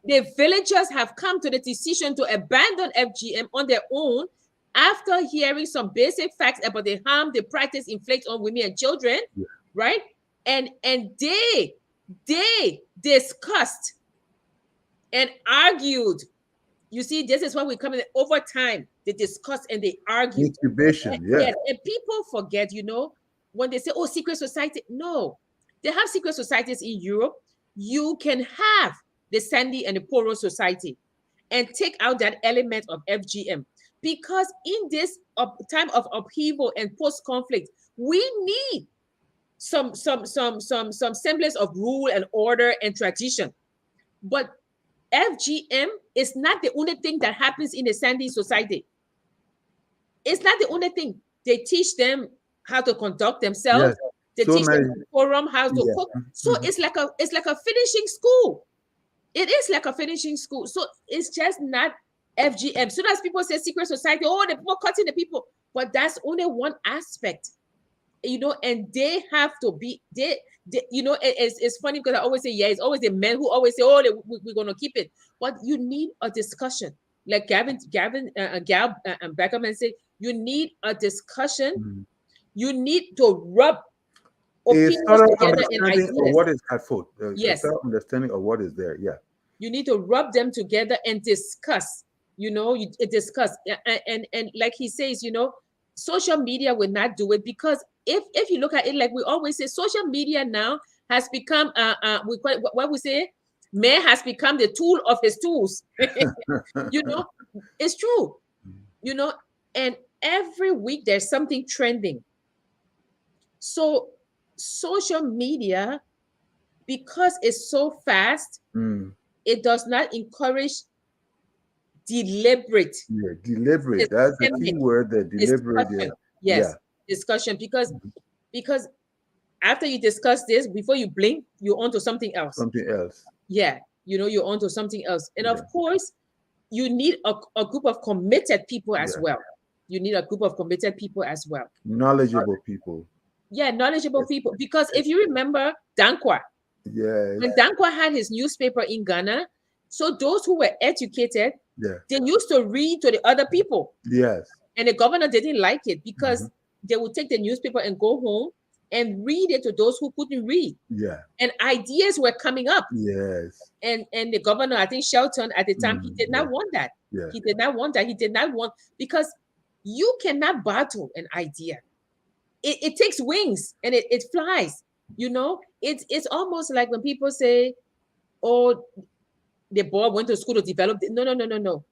The villagers have come to the decision to abandon FGM on their own after hearing some basic facts about the harm the practice inflicts on women and children, right? And they discussed and argued. You see, this is what we come in over time. They discussed and they argued. Incubation, Yes, and people forget, when they say, oh, secret society. No, they have secret societies in Europe. You can have the Sandy and the Poro Society and take out that element of FGM. Because in this time of upheaval and post-conflict, we need some semblance of rule and order and tradition. But FGM is not the only thing that happens in the Sandy society. It's not the only thing. They teach them how to conduct themselves. They teach them forum how to cook. So it's like a finishing school. It is like a finishing school. So it's just not FGM. So as people say secret society, oh, the people cutting the people, but that's only one aspect, and they have to be, it's funny because I always say, it's always the men who always say, oh, we're going to keep it. But you need a discussion. Like Gab Beckerman said, you need a discussion. You need to rub opinions together and ideas. Of what is at foot. Yes. A understanding of what is there. Yeah. You need to rub them together and discuss. Discuss. And like he says, social media will not do it, because if you look at it, like we always say, social media now has become we call it, what we say, man has become the tool of his tools. It's true. And every week there's something trending. So social media, because it's so fast, it does not encourage deliberate. Yeah, deliberate. That's the key word, the deliberate. Discussion. Yes, discussion. Because after you discuss this, before you blink, you're onto something else. Yeah, you're onto something else. And of course, you need a group of committed people as well. You need a group of committed people as well. Knowledgeable people. Yeah, knowledgeable people. Because if you remember Dankwa, when Dankwa had his newspaper in Ghana, so those who were educated, they used to read to the other people. Yes. And the governor didn't like it, because they would take the newspaper and go home and read it to those who couldn't read. Yeah. And ideas were coming up. Yes. And the governor, I think Shelton at the time, he did not want that. Yeah. He did not want that. He did not want, because you cannot battle an idea. It takes wings and it flies. It's almost like when people say, oh, the boy went to school to develop. No.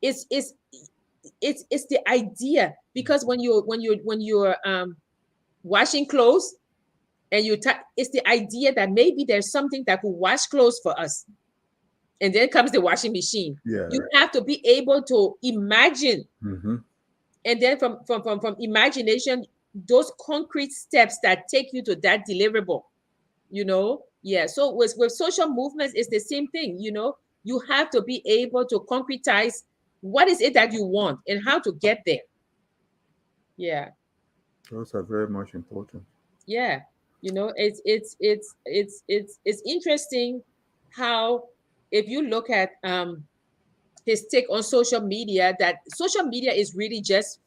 It's the idea, because when you're washing clothes and it's the idea that maybe there's something that could wash clothes for us, and then comes the washing machine. You have to be able to imagine, and then from imagination, those concrete steps that take you to that deliverable. So with social movements, it's the same thing. You have to be able to concretize what is it that you want and how to get there. Yeah. Those are very much important. Yeah. It's interesting how, if you look at his take on social media, that social media is really just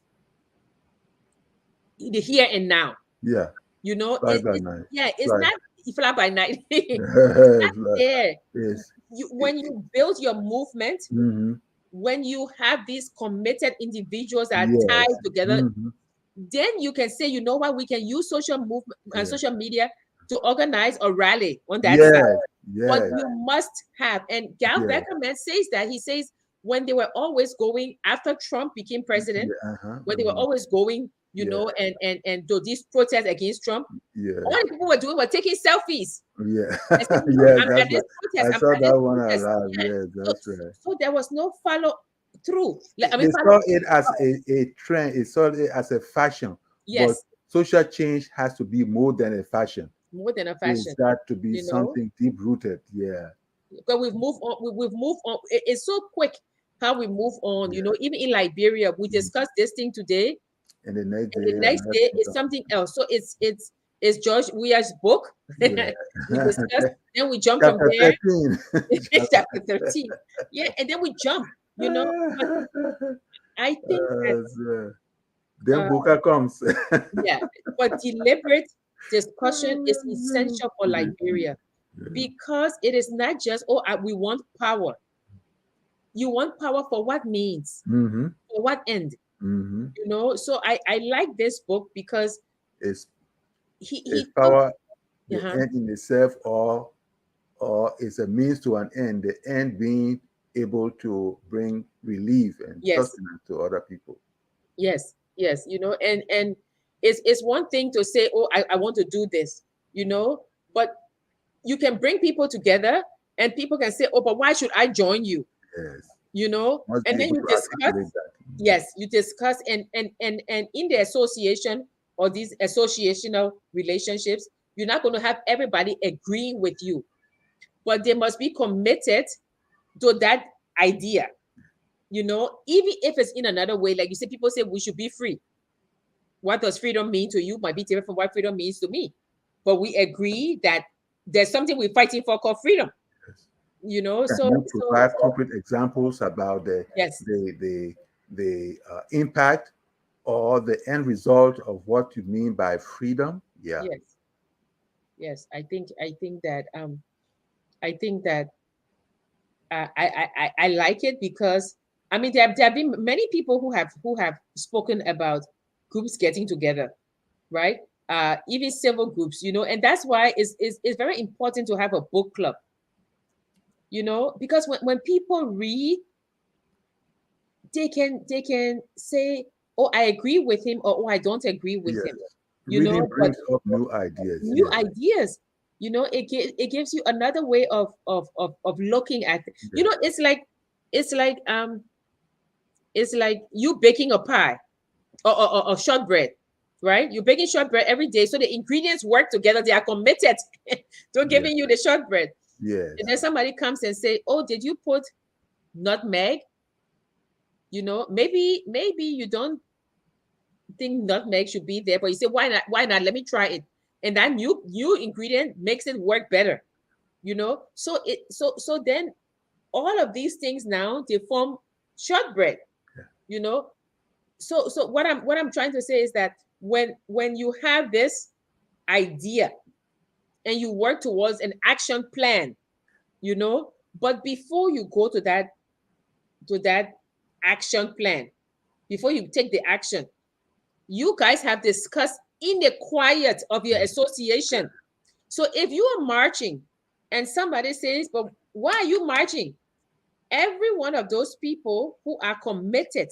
the here and now. Yeah, fly by It night. yeah, it's Fly. not fly by night. Fly. There. Yes. When you build your movement, Mm-hmm. when you have these committed individuals that are Yes. tied together, Mm-hmm. then you can say, you know what, we can use social movement and Yeah. social media to organize or rally on that side. Yes. But Yes. you must have, and Gal Yes. Beckerman says that, he says when they were always going after Trump became president, Yeah. Uh-huh. when they were always going, Yeah. and do these protests against Trump, Yeah. all the people were doing were taking selfies. Yeah. I said, look, Yes, I'm that's at this right. protest. I I'm saw at this that one protest. alive. Yeah. Yes, So, that's right. so there was no follow through. I mean, They follow. saw it as a trend. They saw it as a fashion. But Yes, social change has to be more than a fashion. more than a It's fashion. got to be You know, something deep rooted. Yeah. because we've moved on. We've moved on. It's so quick how we move on. Yeah. Even in Liberia, we Mhm. discussed this thing today, And the next and the day, next another day thing it's something else. So it's George Weah's book. Yeah. We discussed, then we jump from Chapter there. 13. Chapter 13. Yeah, and then we jump. But I think that So, then uh, Buka comes. yeah, but deliberate discussion is essential for Liberia, because it is not just, oh, we want power. You want power for what means? Mm-hmm. For what end? Mm-hmm. So I like this book because Is he talked. power the Uh-huh. end in itself, or is a means to an end, the end being able to bring relief and Yes, sustenance to other people? yes, and it's one thing to say, oh, I want to do this, but you can bring people together, and people can say, oh, but why should I join you? Yes. Must And be then able you to discuss. articulate that. Yes, you discuss, and in the association, or these associational relationships, you're not going to have everybody agreeing with you, but they must be committed to that idea. Even if it's in another way, like you say, people say we should be free. What does freedom mean to you might be different from what freedom means to me, but we agree that there's something we're fighting for called freedom. Yes. Can So you provide concrete examples about yes, the impact or the end result of what you mean by freedom? Yeah. yes, yes. I think that I like it, because I mean there have been many people who have spoken about groups getting together, right? Even civil groups, and that's why it's very important to have a book club, because when people read, they can say, oh, I agree with him, or oh, I don't agree with Yes. him, Reading but brings up new ideas. new Yes. ideas. It gives you another way of looking at it. Yeah. It's like you baking a pie, or shortbread, right? You're baking shortbread every day, so the ingredients work together. They are committed to Yeah. giving you the shortbread. Yes. And then somebody comes and say, oh, did you put nutmeg? Maybe you don't think nutmeg should be there, but you say, why not, let me try it. And that new ingredient makes it work better. So then all of these things now, they form shortbread. Yeah. So what I'm trying to say is that when you have this idea, and you work towards an action plan, but before you go to that action plan, before you take the action, you guys have discussed in the quiet of your association. So if you are marching and somebody says, but why are you marching? Every one of those people who are committed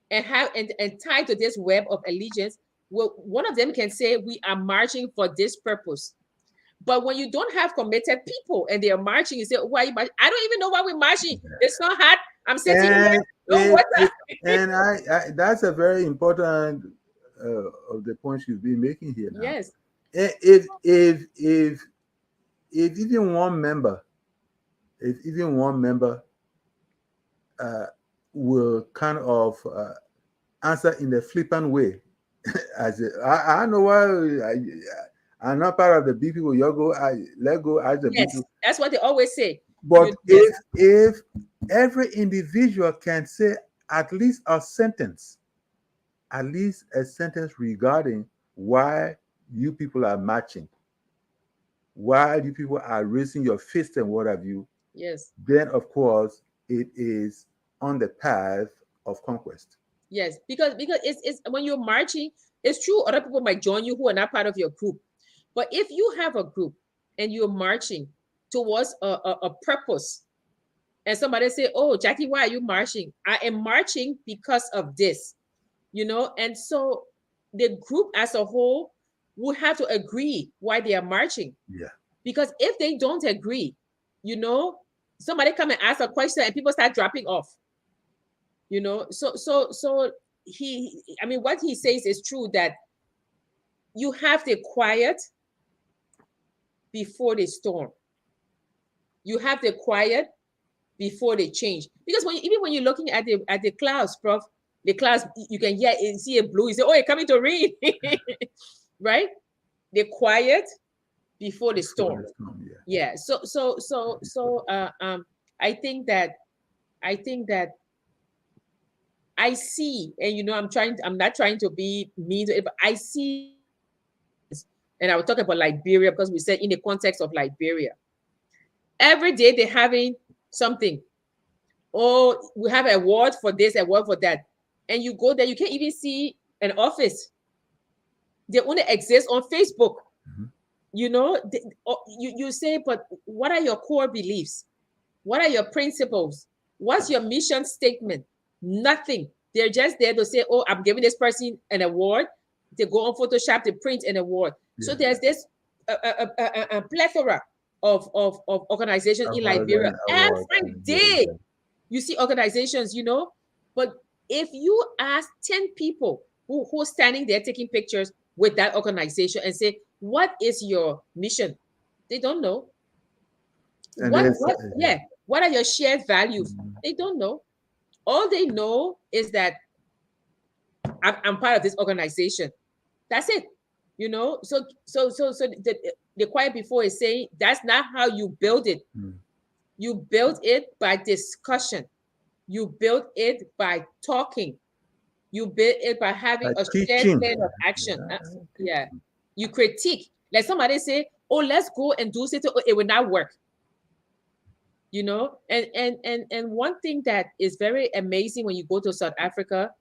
and have and tied to this web of allegiance, well, one of them can say, we are marching for this purpose. But when you don't have committed people and they are marching, you say, why are you marching? I don't even know why we're marching. It's not hot. I'm sitting here, And no water. I that's a very important of the points you've been making here now. Yes, If even one member, if even one member uh, will kind of answer in a flippant way. I know why I'm not part of the big people. You go, let go as the big Yes, people. that's what they always say. But Yes, if every individual can say at least a sentence, at least a sentence regarding why you people are marching, why you people are raising your fist and what have you, yes, then of course it is on the path of conquest. yes. Because it's when you're marching, it's true. Other people might join you who are not part of your group, but if you have a group and you're marching towards a purpose, and somebody say, "Oh, Jackie, why are you marching?" I am marching because of this, and so the group as a whole will have to agree why they are marching. Yeah. Because if they don't agree, you know, somebody come and ask a question and people start dropping off, So I mean, what he says is true, that you have the quiet before the storm. You have the quiet before they change. Because even when you're looking at the clouds, Prof, the clouds, you can see a blue. You say, "Oh, it's coming to rain," right? The quiet before the Before storm. the storm, yeah. Yeah. I think that I think that I see, and I'm not trying to be mean to it, but I see Nigerians, and I will talk about Liberia because we said in the context of Liberia. Every day they're having something. Oh, we have an award for this, award for that. And you go there, you can't even see an office. They only exist on Facebook. Mhm. You say, but what are your core beliefs? What are your principles? What's your mission statement? Nothing. They're just there to say, "Oh, I'm giving this person an award." They go on Photoshop to print an award. So Yeah. there's this a plethora of organizations in Liberia. Award, award Every and giving day them. you see organizations, but if you ask 10 people who's standing there taking pictures with that organization and say, "What is your mission?" They don't know. And What there's what yeah, what are your shared values? They don't know. All they know is that I'm part of this organization. That's it. So the quiet before is saying that's not how you build it. mm, You build it by discussion. You build it by talking. You build it by having like a shared teaching. plan of action. Yeah, Yeah. teaching. You critique. Like somebody say, "Oh, let's go and do something." Oh, it will not work. And one thing that is very amazing when you go to South Africa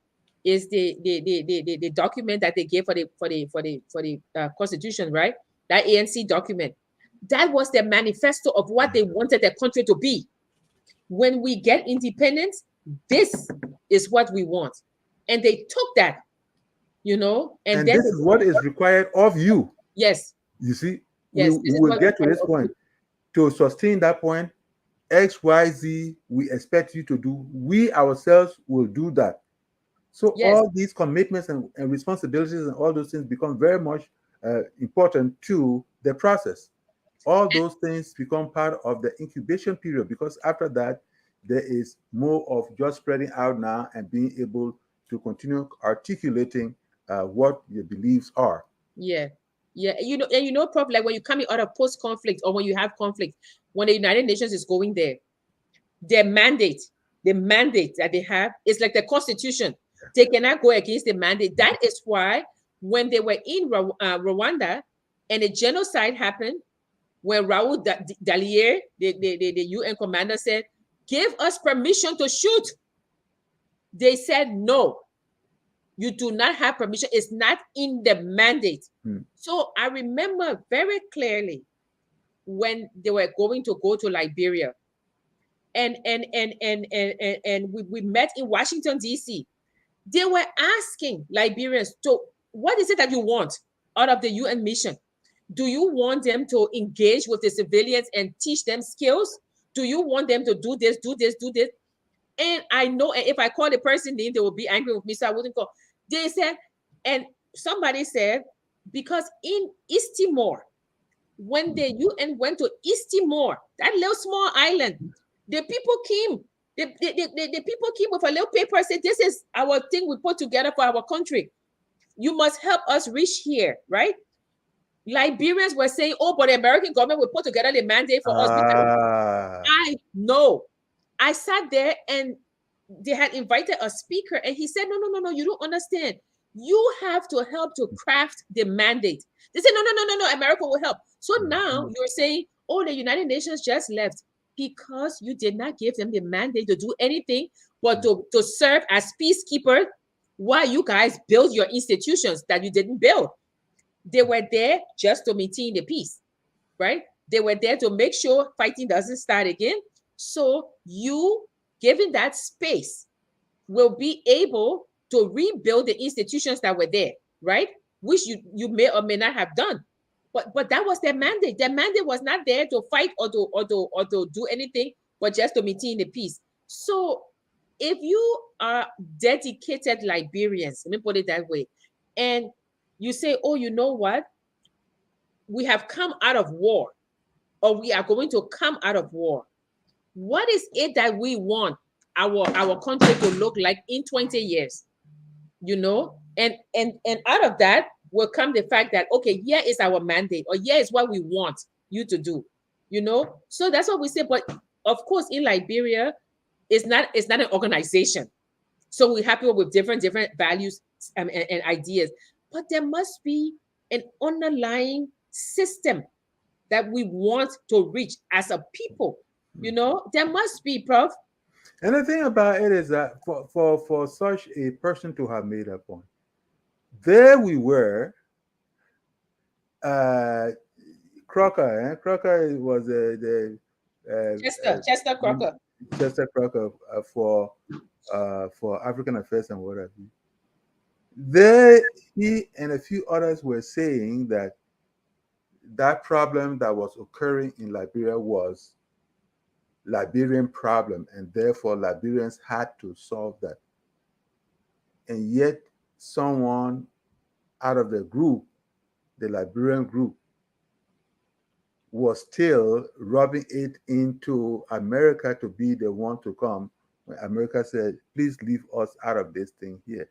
is the document that they gave for the constitution, right? That ANC document, that was the manifesto of what they wanted the country to be. When we get independence, this is what we want. And they took that, and And then this is what is required of you. yes, You see, we yes, this is will what get to this point. To sustain that point, X, Y, Z, we expect you to do. We ourselves will do that. So yes. all these commitments and responsibilities and all those things become very much important to the process. All those things become part of the incubation period because after that, there is more of just spreading out now and being able to continue articulating what your beliefs are. Yeah. Yeah. Prof, like when you come out of post-conflict or when you have conflict, when the United Nations is going there, their mandate, the mandate that they have is like the constitution. They cannot go against the mandate. That is why when they were in Rwanda and a genocide happened, when Raoul Dalier, the UN commander, said, "Give us permission to shoot," they said, "No, you do not have permission. It's not in the mandate." So I remember very clearly when they were going to go to Liberia, and we met in Washington, D.C. They were asking Liberians, "So what is it that you want out of the UN mission? Do you want them to engage with the civilians and teach them skills? Do you want them to do this, do this, do this?" And I know, and if I call the person name, they will be angry with me, so I wouldn't call. They said, and somebody said, because in East Timor, when the UN went to East Timor, that little small island, the people came The people came with a little paper and said, this is our thing we put together for our country. You must help us reach here, right? Liberians were saying, oh, but the American government will put together the mandate for us. I know. I sat there and they had invited a speaker and he said, no, you don't understand. You have to help to craft the mandate. They said, no, America will help. So now you're saying, oh, the United Nations just left because you did not give them the mandate to do anything but to serve as peacekeepers while you guys build your institutions that you didn't build. They were there just to maintain the peace, right? They were there to make sure fighting doesn't start again. So you, given that space, will be able to rebuild the institutions that were there, right? Which you may or may not have done. But that was their mandate. Their mandate was not there to fight or to do anything, but just to maintain the peace. So if you are dedicated Liberians, let me put it that way, and you say, oh, you know what? We have come out of war, or we are going to come out of war. What is it that we want our country to look like in 20 years? You know, and out of that will come the fact that, okay, here is our mandate, or here is what we want you to do, you know. So that's what we say. But of course, in Liberia, it's not an organization. So we have people with different values and ideas. But there must be an underlying system that we want to reach as a people. You know, there must be, Prof. And the thing about it is that for such a person to have made a point, there we were, Crocker. Crocker was the Chester Crocker. Chester Crocker for African Affairs and what have you. There, he and a few others were saying that problem that was occurring in Liberia was Liberian problem, and therefore Liberians had to solve that. And yet someone out of the group, the Liberian group, was still rubbing it into America to be the one to come when America said, please leave us out of this thing here.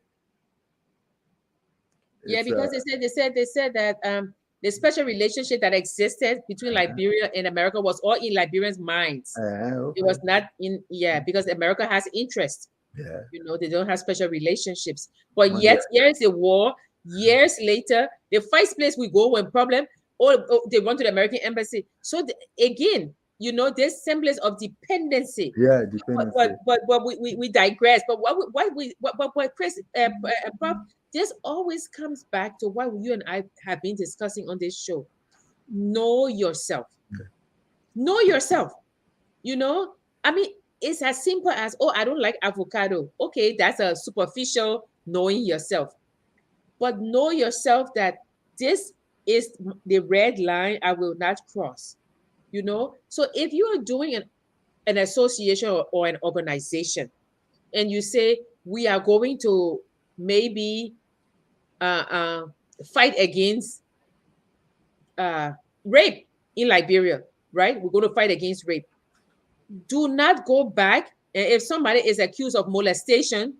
Yeah, because they said that the special relationship that existed between Liberia and America was all in Liberians' minds. Okay. It was not in, because America has interest. Yeah. You know, they don't have special relationships. But yet, here's a war. Years later, the first place we go when problem, or they run to the American embassy. So again, you know, this semblance of dependency. Yeah, dependency. But we digress. But what Chris, Prof, this always comes back to what you and I have been discussing on this show. Know yourself. Yeah. Know yourself. You know, I mean, it's as simple as, oh, I don't like avocado. Okay, that's a superficial knowing yourself. But know yourself that this is the red line I will not cross. You know, so if you are doing an association or an organization, and you say we are going to maybe fight against rape in Liberia, right? We're going to fight against rape. Do not go back, and if somebody is accused of molestation,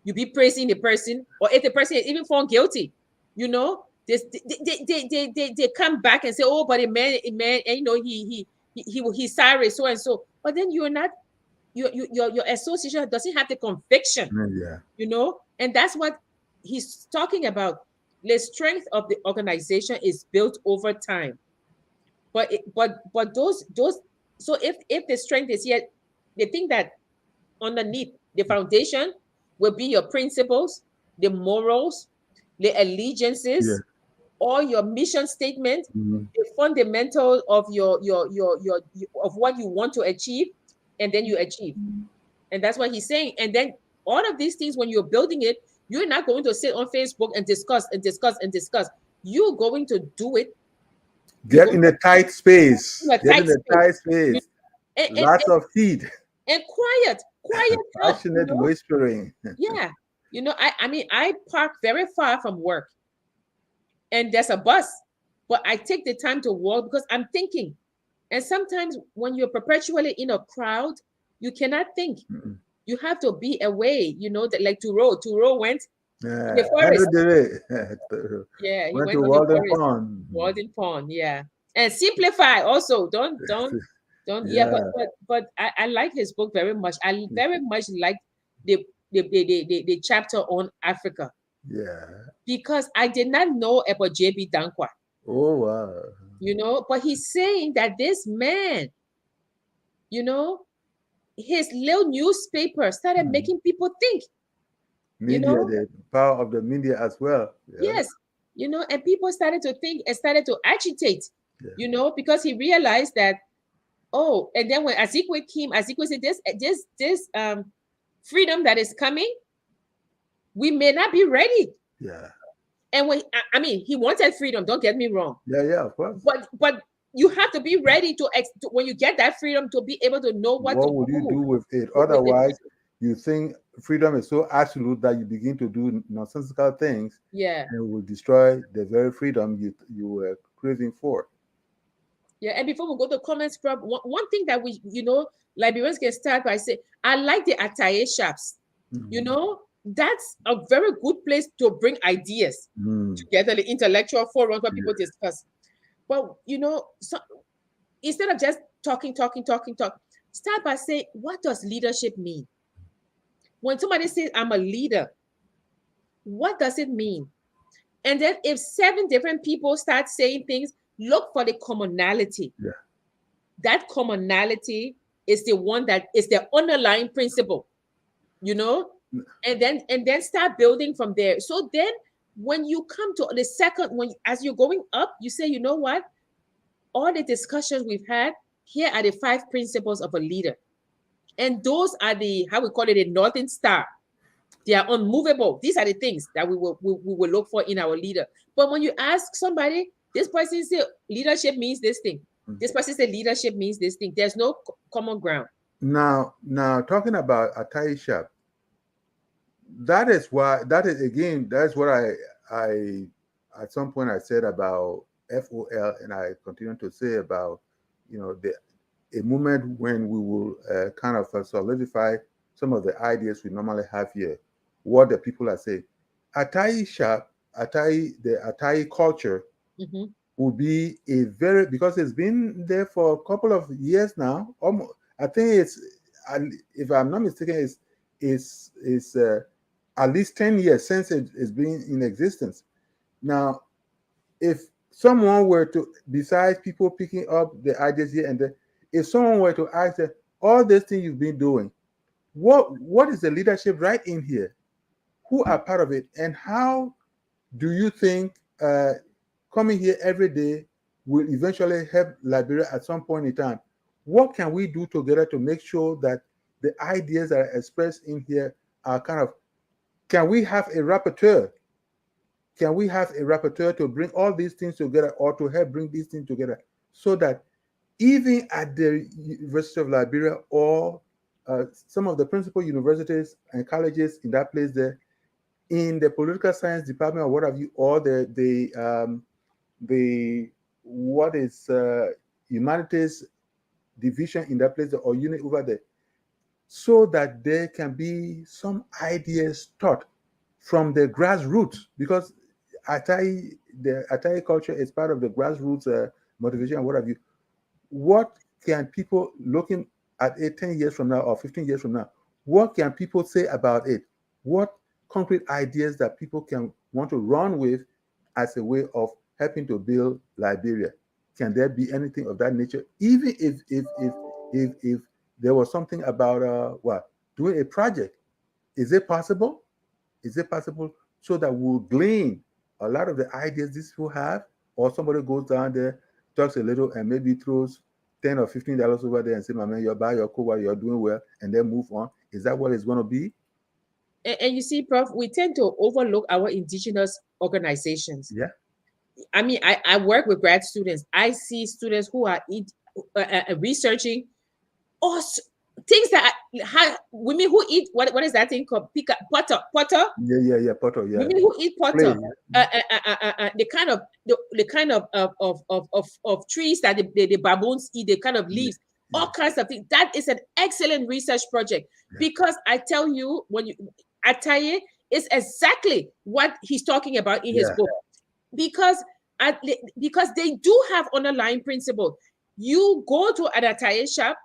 you be praising the person, or if the person is even found guilty, you know, they come back and say, oh, but a man, and you know, he's sorry, so and so. But then you're not, your association doesn't have the conviction, you know, and that's what he's talking about. The strength of the organization is built over time. But those so if the strength is here, they think that underneath the foundation will be your principles, the morals, the allegiances, or your mission statement, the fundamentals of your of what you want to achieve, and then you achieve. And that's what he's saying. And then all of these things, when you're building it, you're not going to sit on Facebook and discuss. You're going to do it. Get in a tight space. Lots of heat. And quiet Passionate whispering. Yeah. You know, I mean, I park very far from work, and there's a bus, but I take the time to walk because I'm thinking. And sometimes when you're perpetually in a crowd, You cannot think. Mm-mm. You have to be away. You know that, like Thoreau went in the Henry forest. David Yeah, he went went to on the Walden forest, Pond. Walden Pond. Yeah, and simplify also. Don't. Yeah, Yeah, but I like his book very much. I very much like the the chapter on Africa, yeah. because I did not know about J.B. Dankwa. Oh wow. You know, but he's saying that this man, you know, his little newspaper started Mm. making people think. You Media, know, the power of the media as well. Yeah, yes, you know, and people started to think and started to agitate. yeah, You know, because he realized that, oh, and then when Azikwe came, Azikwe said, this freedom that is coming, we may not be ready. yeah, And when I mean, he wanted freedom. Don't get me wrong, yeah, yeah. Of course. but you have to be ready to when you get that freedom, to be able to know what to What would you do do with it? with it. Otherwise, you think freedom is so absolute that you begin to do nonsensical things Yeah, and will destroy the very freedom you were craving for. yeah. And before we go to comments, one thing that we, you know, Liberians can start by saying, I like the attire shops. You Mm. know, that's a very good place to bring ideas Mm. together, the intellectual forum where people Yeah. discuss. But you know, so instead of just talk, start by saying, what does leadership mean? When somebody says, I'm a leader, what does it mean? And then if 7 different people start saying things, look for the commonality. Yeah. That commonality is the one that is the underlying principle, you know, and then start building from there. So then when you come to the second, when as you're going up, you say, you know what, all the discussions we've had, here are the 5 principles of a leader, and those are the, how we call it, a northern star. They are unmovable. These are the things that we will look for in our leader. But when you ask somebody, this person say leadership means this thing, Mm. this person say leadership means this thing, there's no common ground. Now, talking about Atai Shap, that is why that is again that's what I at some point I said about FOL, and I continue to say about the a moment when we will kind of solidify some of the ideas we normally have here, what the people are saying. Atai Shap, the Atai culture Mhm. will be a very, because it's been there for a couple of years now. Almost, I think if I'm not mistaken, it's at least 10 years since it's been in existence. Now, if someone were to, besides people picking up the ideas here and there, if someone were to ask them, all this thing you've been doing, what is the leadership right in here? Who are part of it? And how do you think coming here every day will eventually help Liberia at some point in time? What can we do together to make sure that the ideas that are expressed in here are kind of, can we have a rapporteur? Can we have a rapporteur to bring all these things together, or to help bring these things together, so that even at the University of Liberia, or some of the principal universities and colleges in that place there, in the political science department or what have you, or the what is humanities division in that place, or unit over there, so that there can be some ideas taught from the grassroots, because the Atai culture is part of the grassroots motivation and what have you. What can people looking at it 10 years from now or 15 years from now, what can people say about it? What concrete ideas that people can want to run with as a way of helping to build Liberia? Can there be anything of that nature? Even if there was something about doing a project, is it possible? Is it possible, so that we'll glean a lot of the ideas these people have, or somebody goes down there, talks a little, and maybe throws $10 or $15 over there and say, "My man, you're buy your co while you're doing well," and then move on? Is that what it's going to be? And you see, Prof, we tend to overlook our indigenous organizations. Yeah, I mean, I work with grad students. I see students who are researching all things that how women who eat, what is that thing called, potter, yeah, Porto, yeah, women who eat play, potter, the kind of the kind of trees that the baboons eat, the kind of yeah, leaves. all kinds of things. That is an excellent research project because I tell you, when you Ataye is exactly what he's talking about in his book, because they do have underlying principles. You go to an Ataye shop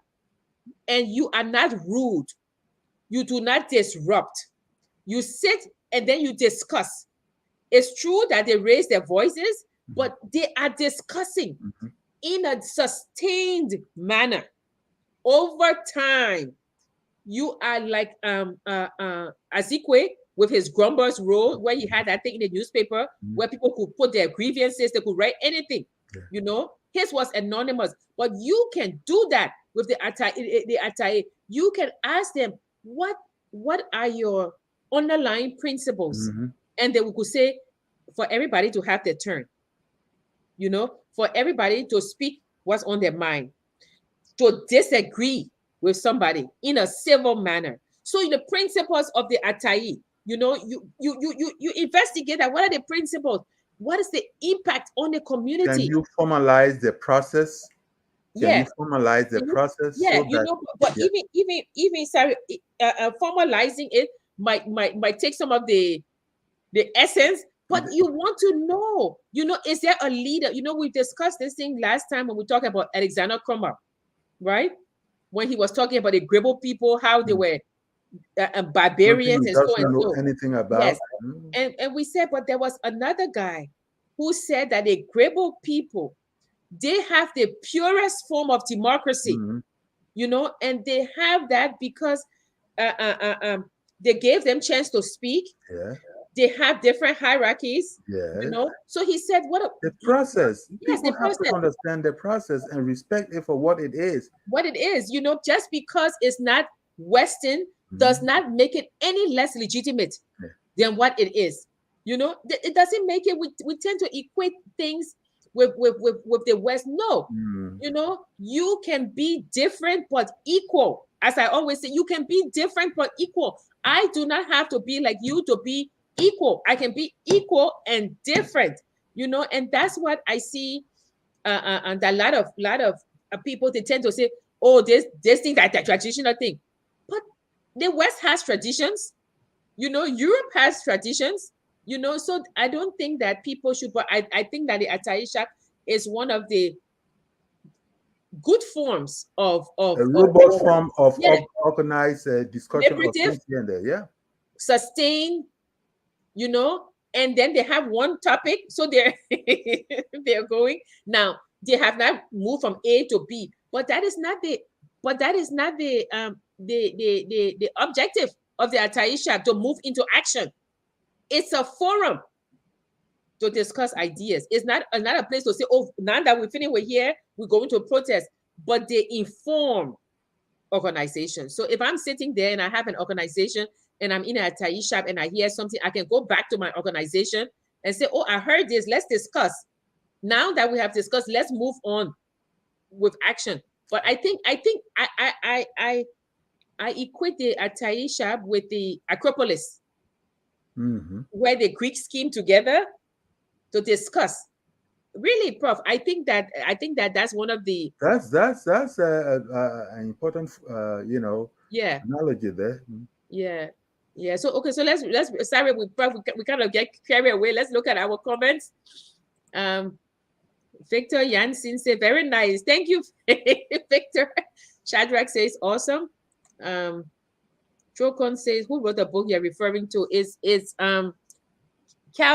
and you are not rude. You do not disrupt. You sit and then you discuss. It's true that they raise their voices, but they are discussing in a sustained manner over time. You are like Azikwe with his Grumbers Road, where he had that thing in the newspaper where people could put their grievances, they could write anything. You know, his was anonymous, but you can do that with the Ataye. You can ask them, what are your underlying principles? And they could say, for everybody to have their turn, you know, for everybody to speak what's on their mind, to disagree with somebody in a civil manner. So the principles of the Ataye, you know, you investigate that. What are the principles? What is the impact on the community? Can you formalize the process? Can you formalize the process? Yeah, so you know, but even sorry, formalizing it might take some of the essence. But you want to know, you know, is there a leader? You know, we discussed this thing last time when we talked about Alexander Crummell, right? When he was talking about the Gribble people, how they were barbarians and so and so. Anything about. Yes. And we said, but there was another guy who said that the Gribble people, they have the purest form of democracy, you know, and they have that because they gave them chance to speak. They have different hierarchies, you know. So he said, the process. Yes, people have to understand the process and respect it for what it is. What it is, you know, just because it's not Western does not make it any less legitimate than what it is. You know, it doesn't make it. We tend to equate things with the West. No, you know, you can be different but equal. As I always say, you can be different but equal. I do not have to be like you to be equal. I can be equal and different, you know, and that's what I see. And a lot of people, they tend to say, oh, this thing, that traditional thing. But the West has traditions, you know, Europe has traditions, you know, so I don't think that people should, but I think that the Ataye shop is one of the good forms of a robust form of organized discussion of things here and there, sustained, you know, and then they have one topic, so they're going now. They have not moved from A to B, but that is not the objective of the Ataye shop, to move into action. It's a forum to discuss ideas. It's not another place to say, oh, now that we finish, we're here, we're going to protest. But they inform organizations. So if I'm sitting there and I have an organization and I'm in a Ataye shop and I hear something, I can go back to my organization and say, oh, I heard this, let's discuss. Now that we have discussed, let's move on with action. But I think I equate the Ataye shop with the Acropolis, where the Greeks came together to discuss. Really, Prof, I think that that's one of the that's an important you know, analogy there. Yeah. So okay, so let's sorry, we kind of get carried away. Let's look at our comments. Victor Jansen said, very nice. Thank you, Victor. Shadrach says, awesome. Trocon says, who wrote the book you're referring to? Is Cal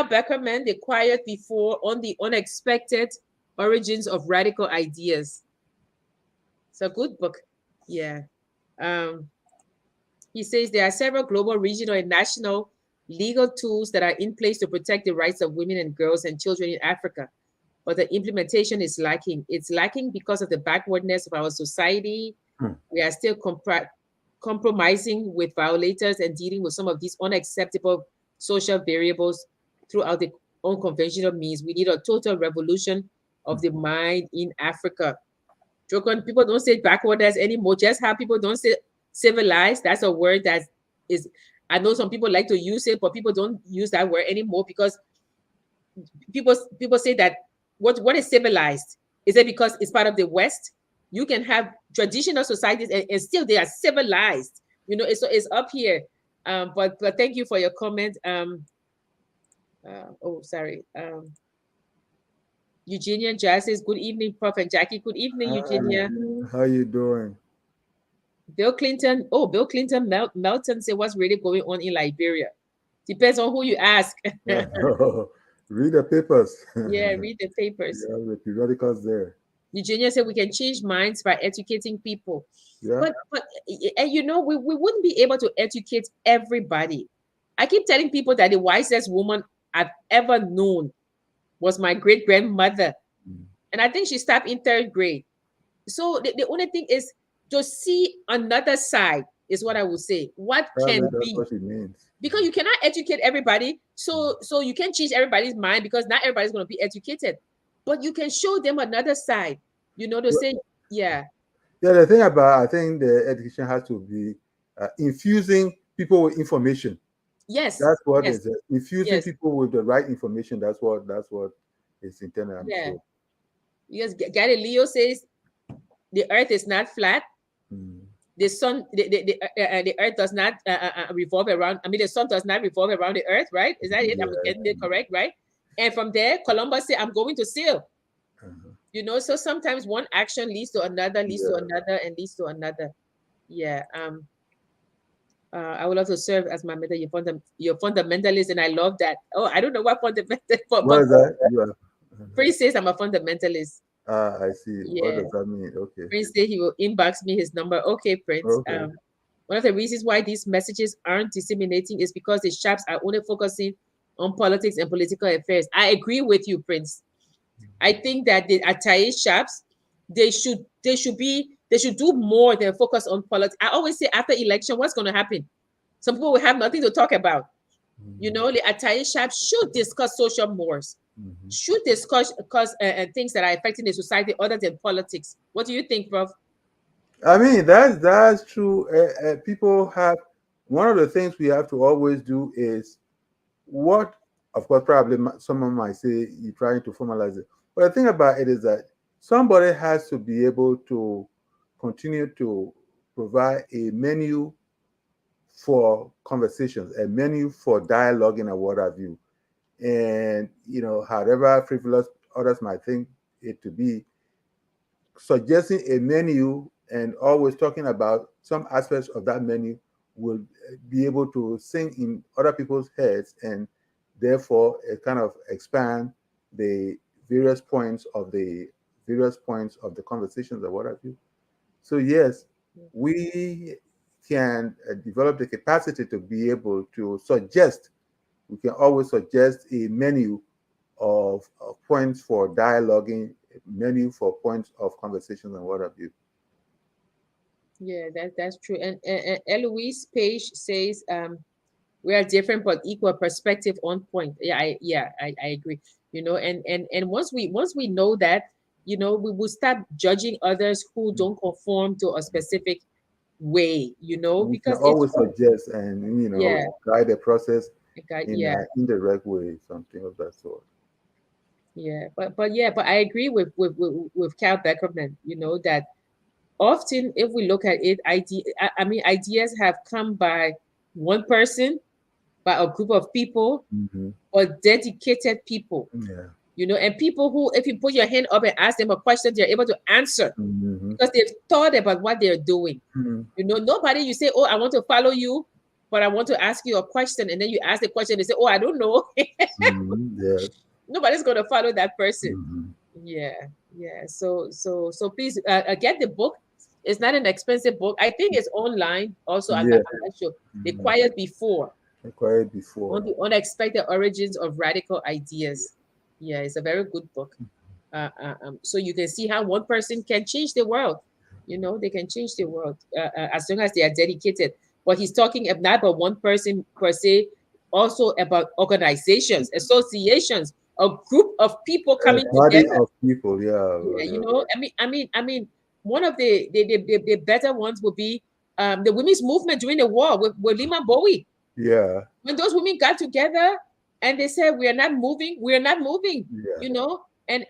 Beckerman, The Quiet Before, on the Unexpected Origins of Radical Ideas. It's a good book. Yeah. He says there are several global, regional, and national legal tools that are in place to protect the rights of women and girls and children in Africa, but the implementation is lacking. It's lacking because of the backwardness of our society. We are still compromising with violators and dealing with some of these unacceptable social variables throughout the unconventional means. We need a total revolution of the mind in Africa. People don't say backwardness anymore. Just how people don't say civilized. That's a word that is, I know some people like to use it, but people don't use that word anymore because people say that what is civilized? Is it because it's part of the West? You can have traditional societies and still they are civilized. So it's up here. But thank you for your comment. Oh, sorry. Eugenia Jazz says, good evening, Prof. and Jackie. Good evening, Hi, Eugenia. how you doing? Bill Clinton. Oh, Bill Clinton. Melton said, what's really going on in Liberia? Depends on who you ask. Read the papers. Yeah, read the papers. You have the periodicals there. Eugenia said we can change minds by educating people. Yeah. But and we wouldn't be able to educate everybody. I keep telling people that the wisest woman I've ever known was my great grandmother. Mm. And I think she stopped in third grade. So the only thing is to see another side is what I would say. What Probably can that's be? what it means. Because you cannot educate everybody. So you can't change everybody's mind because not everybody's going to be educated. But you can show them another side, to Well, say, yeah, yeah, the thing about I think the education has to be infusing people with information. yes, That's what yes, is it. Infusing yes, people with the right information. That's what is intended, I'm yeah. sure. Because Galileo says the earth is not flat. Mm. The sun, the earth does not revolve around. I mean, the sun does not revolve around the earth, right? Is that it? I'm Yeah. getting it correct, right? And from there, Columbus said, "I'm going to sail." Uh-huh. So sometimes one action leads to another, leads to Yeah. another, and leads to another. Yeah. I would love to serve as my mentor. You're fundamentalist, and I love that. Oh, I don't know what fundamental, What but is that? You are. Prince says I'm a fundamentalist. I see. What Yeah. does that mean? Okay. Prince said he will inbox me his number. Okay, Prince. Okay. One of the reasons why these messages aren't disseminating is because the shops are only focusing on politics and political affairs. I agree with you, Prince. I think that the Ataye shops, they should do more than focus on politics. I always say after election, what's going to happen? Some people will have nothing to talk about. Mm-hmm. The Ataye shops should discuss social mores, Mm-hmm. should discuss things that are affecting the society other than politics. What do you think, Prof? I mean, that's true. People have one of the things we have to always do is what, of course, probably someone might say you're trying to formalize it. But the thing about it is that somebody has to be able to continue to provide a menu for conversations, a menu for dialoguing and what have you. And, however frivolous others might think it to be, suggesting a menu and always talking about some aspects of that menu will be able to sink in other people's heads and therefore it kind of expand the various points of the conversations or what have you. So yes, we can develop the capacity to be able to suggest. We can always suggest a menu of points for dialoguing, menu for points of conversation and what have you. Yeah, that's true. And Eloise Page says, we are different but equal perspective on point. I agree. And once we know that, we will start judging others who don't conform to a specific way, We can because it's always suggest and yeah, guide the process in yeah, an indirect way, something of that sort. yeah. But I agree with Cal Beckerman, that often if we look at it, I mean ideas have come by one person, by a group of people, Mm-hmm. or dedicated people, Yeah. and people who, if you put your hand up and ask them a question, they're able to answer Mm-hmm. because they've thought about what they're doing. Mm-hmm. Nobody you say, oh, I want to follow you, but I want to ask you a question. And then you ask the question, they say, oh, I don't know. Mm-hmm. Yes. Nobody's going to follow that person. Mm-hmm. Yeah. Yeah. So please get the book. It's not an expensive book. I think it's online also. I'm Yeah. not sure. The Mm-hmm. Quiet Before, Acquired before. on the unexpected origins of radical ideas. Yeah, it's a very good book. So you can see how one person can change the world. They can change the world as long as they are dedicated. But he's talking not about one person per se, also about organizations, associations, a group of people A coming body together. of people, yeah, Yeah, body of people. I mean, one of the better ones would be the women's movement during the war with Lima Bowie. Yeah, When those women got together and they said, we are not moving, we are not moving, yeah. and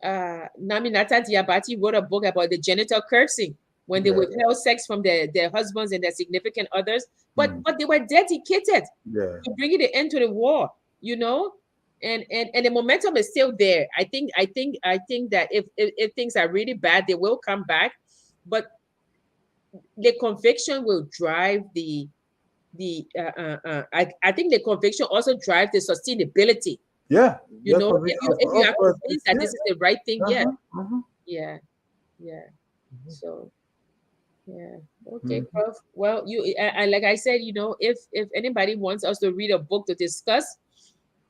Nami Nata Diabati wrote a book about the genital cursing when they Yeah. withheld sex from their husbands and their significant others, but Mm. they were dedicated Yeah. to bringing the end to the war, you know, and the momentum is still there. I think that if things are really bad, they will come back, but the conviction will drive I think the conviction also drives the sustainability. Yeah. You know, Definitely. if you are Of course. convinced that Yeah. this is the right thing, yeah, Uh-huh. Uh-huh. yeah, yeah. So yeah, okay, Mhm. Prof. Well, like I said, you know, if anybody wants us to read a book to discuss,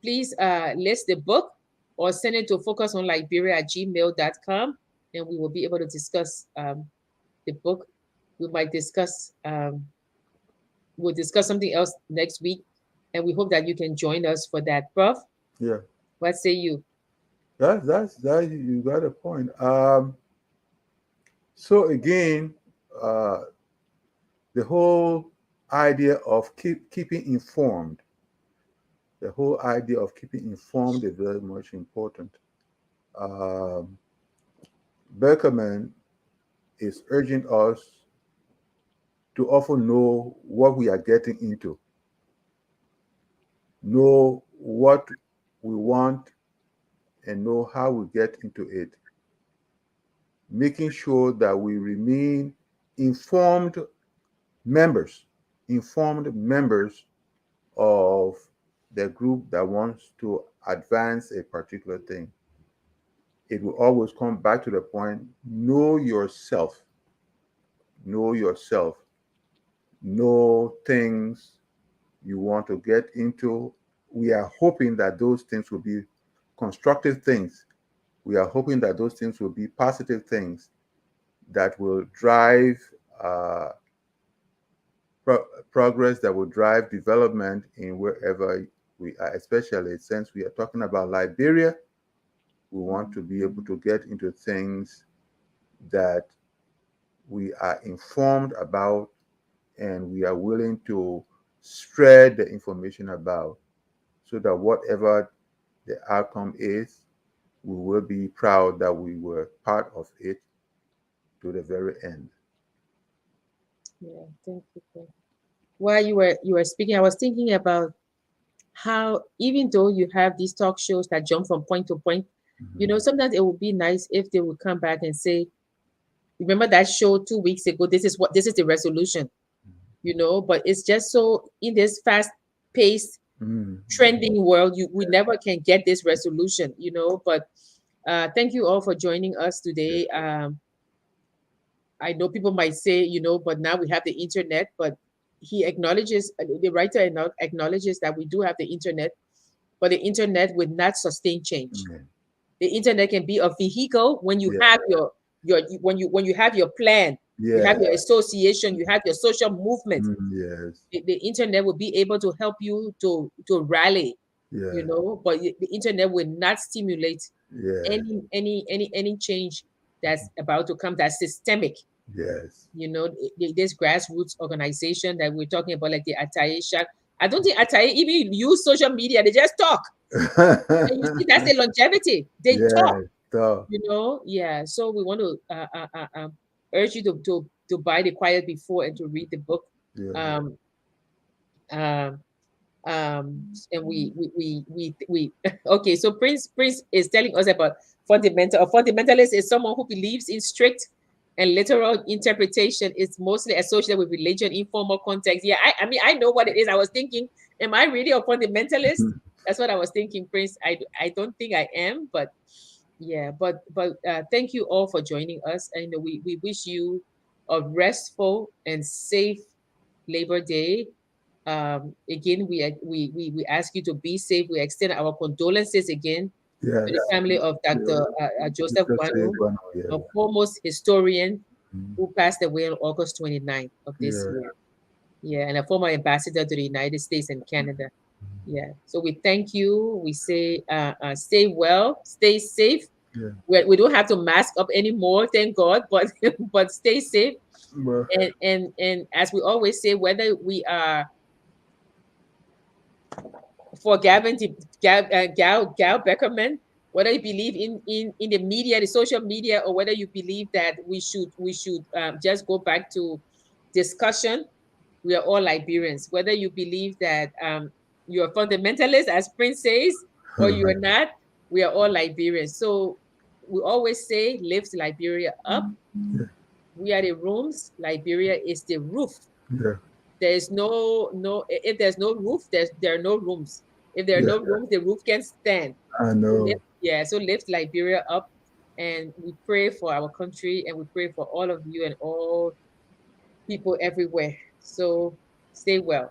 please list the book or send it to focusonliberia@gmail.com, and we will be able to discuss the book. We might discuss we'll discuss something else next week, and we hope that you can join us for that, Prof. Yeah. What say you? That you got a point. So again, uh, the whole idea of keeping informed, the whole idea of keeping informed is very much important. Um, Beckerman is urging us to often know what we are getting into, know what we want, and know how we get into it, making sure that we remain informed members, informed members of the group that wants to advance a particular thing. It will always come back to the point, know yourself, know yourself, know things you want to get into. We are hoping that those things will be constructive things. We are hoping that those things will be positive things that will drive uh, progress, that will drive development in wherever we are, especially since we are talking about Liberia. We want to be able to get into things that we are informed about and we are willing to spread the information about, so that whatever the outcome is, we will be proud that we were part of it to the very end. Yeah, thank you, Prof. While you were speaking, I was thinking about how even though you have these talk shows that jump from point to point, you know, Mhm. sometimes it would be nice if they would come back and say, remember that show 2 weeks ago, this is the resolution, you know, but it's just so in this fast paced Mhm. trending world, we never can get this resolution, you know. But thank you all for joining us Yeah. today. I know people might say, you know, but now we have the internet, but he acknowledges, the writer acknowledges that we do have the internet, but the internet will not sustain change. Yeah. The internet can be a vehicle when you Yeah. have your when you have your plan, you have Yeah. your association, you have your social movement. Yes. The internet will be able to help you to rally, you Yeah. know, but the internet will not stimulate Yeah. any change that's about to come that's systemic. Yes. You know, this grassroots organization that we're talking about, like the Ataye Shack. I don't think Ataye even use social media. They just talk. And you see, that's the longevity. They talk, Yeah. So, you know. Yeah. So we want to urge you to buy The Quiet Before and to read the book. yeah. Um, um, and we okay. So Prince is telling us about fundamental. A fundamentalist is someone who believes in strict and literal interpretation. Is mostly associated with religion, informal context. Yeah, I mean I know what it is. I was thinking, am I really a fundamentalist? That's what I was thinking, Prince. I don't think I am, but yeah, but thank you all for joining us, and we wish you a restful and safe Labor Day. Again, we ask you to be safe. We extend our condolences again to Yes. the family of Dr. Joseph Just say Wanu, one. a Yeah. foremost historian Mm. who passed away on August 29th of this Yeah. year. Yeah, and a former ambassador to the United States and Canada. Yeah, so we thank you. We say, stay well, stay safe. Yeah. We don't have to mask up anymore, thank God, but but stay safe. Well, And as we always say, whether we are for Gal Beckerman, whether you believe in the media, the social media, or whether you believe that we should just go back to discussion, we are all Liberians. Whether you believe that you're a fundamentalist, as Prince says, or you're not, we are all Liberians. So we always say, lift Liberia up. Yeah. We are the rooms. Liberia is the roof. Yeah. There is if there's no roof, there are no rooms. If there are Yeah. no rooms, the roof can stand. I So know. so lift Liberia up, and we pray for our country, and we pray for all of you and all people everywhere. So stay well.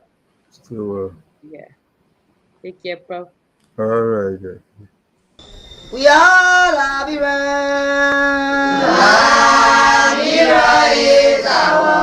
So, Yeah. Take care, Prof. all right. Yeah. We are Liberians. Liberia is our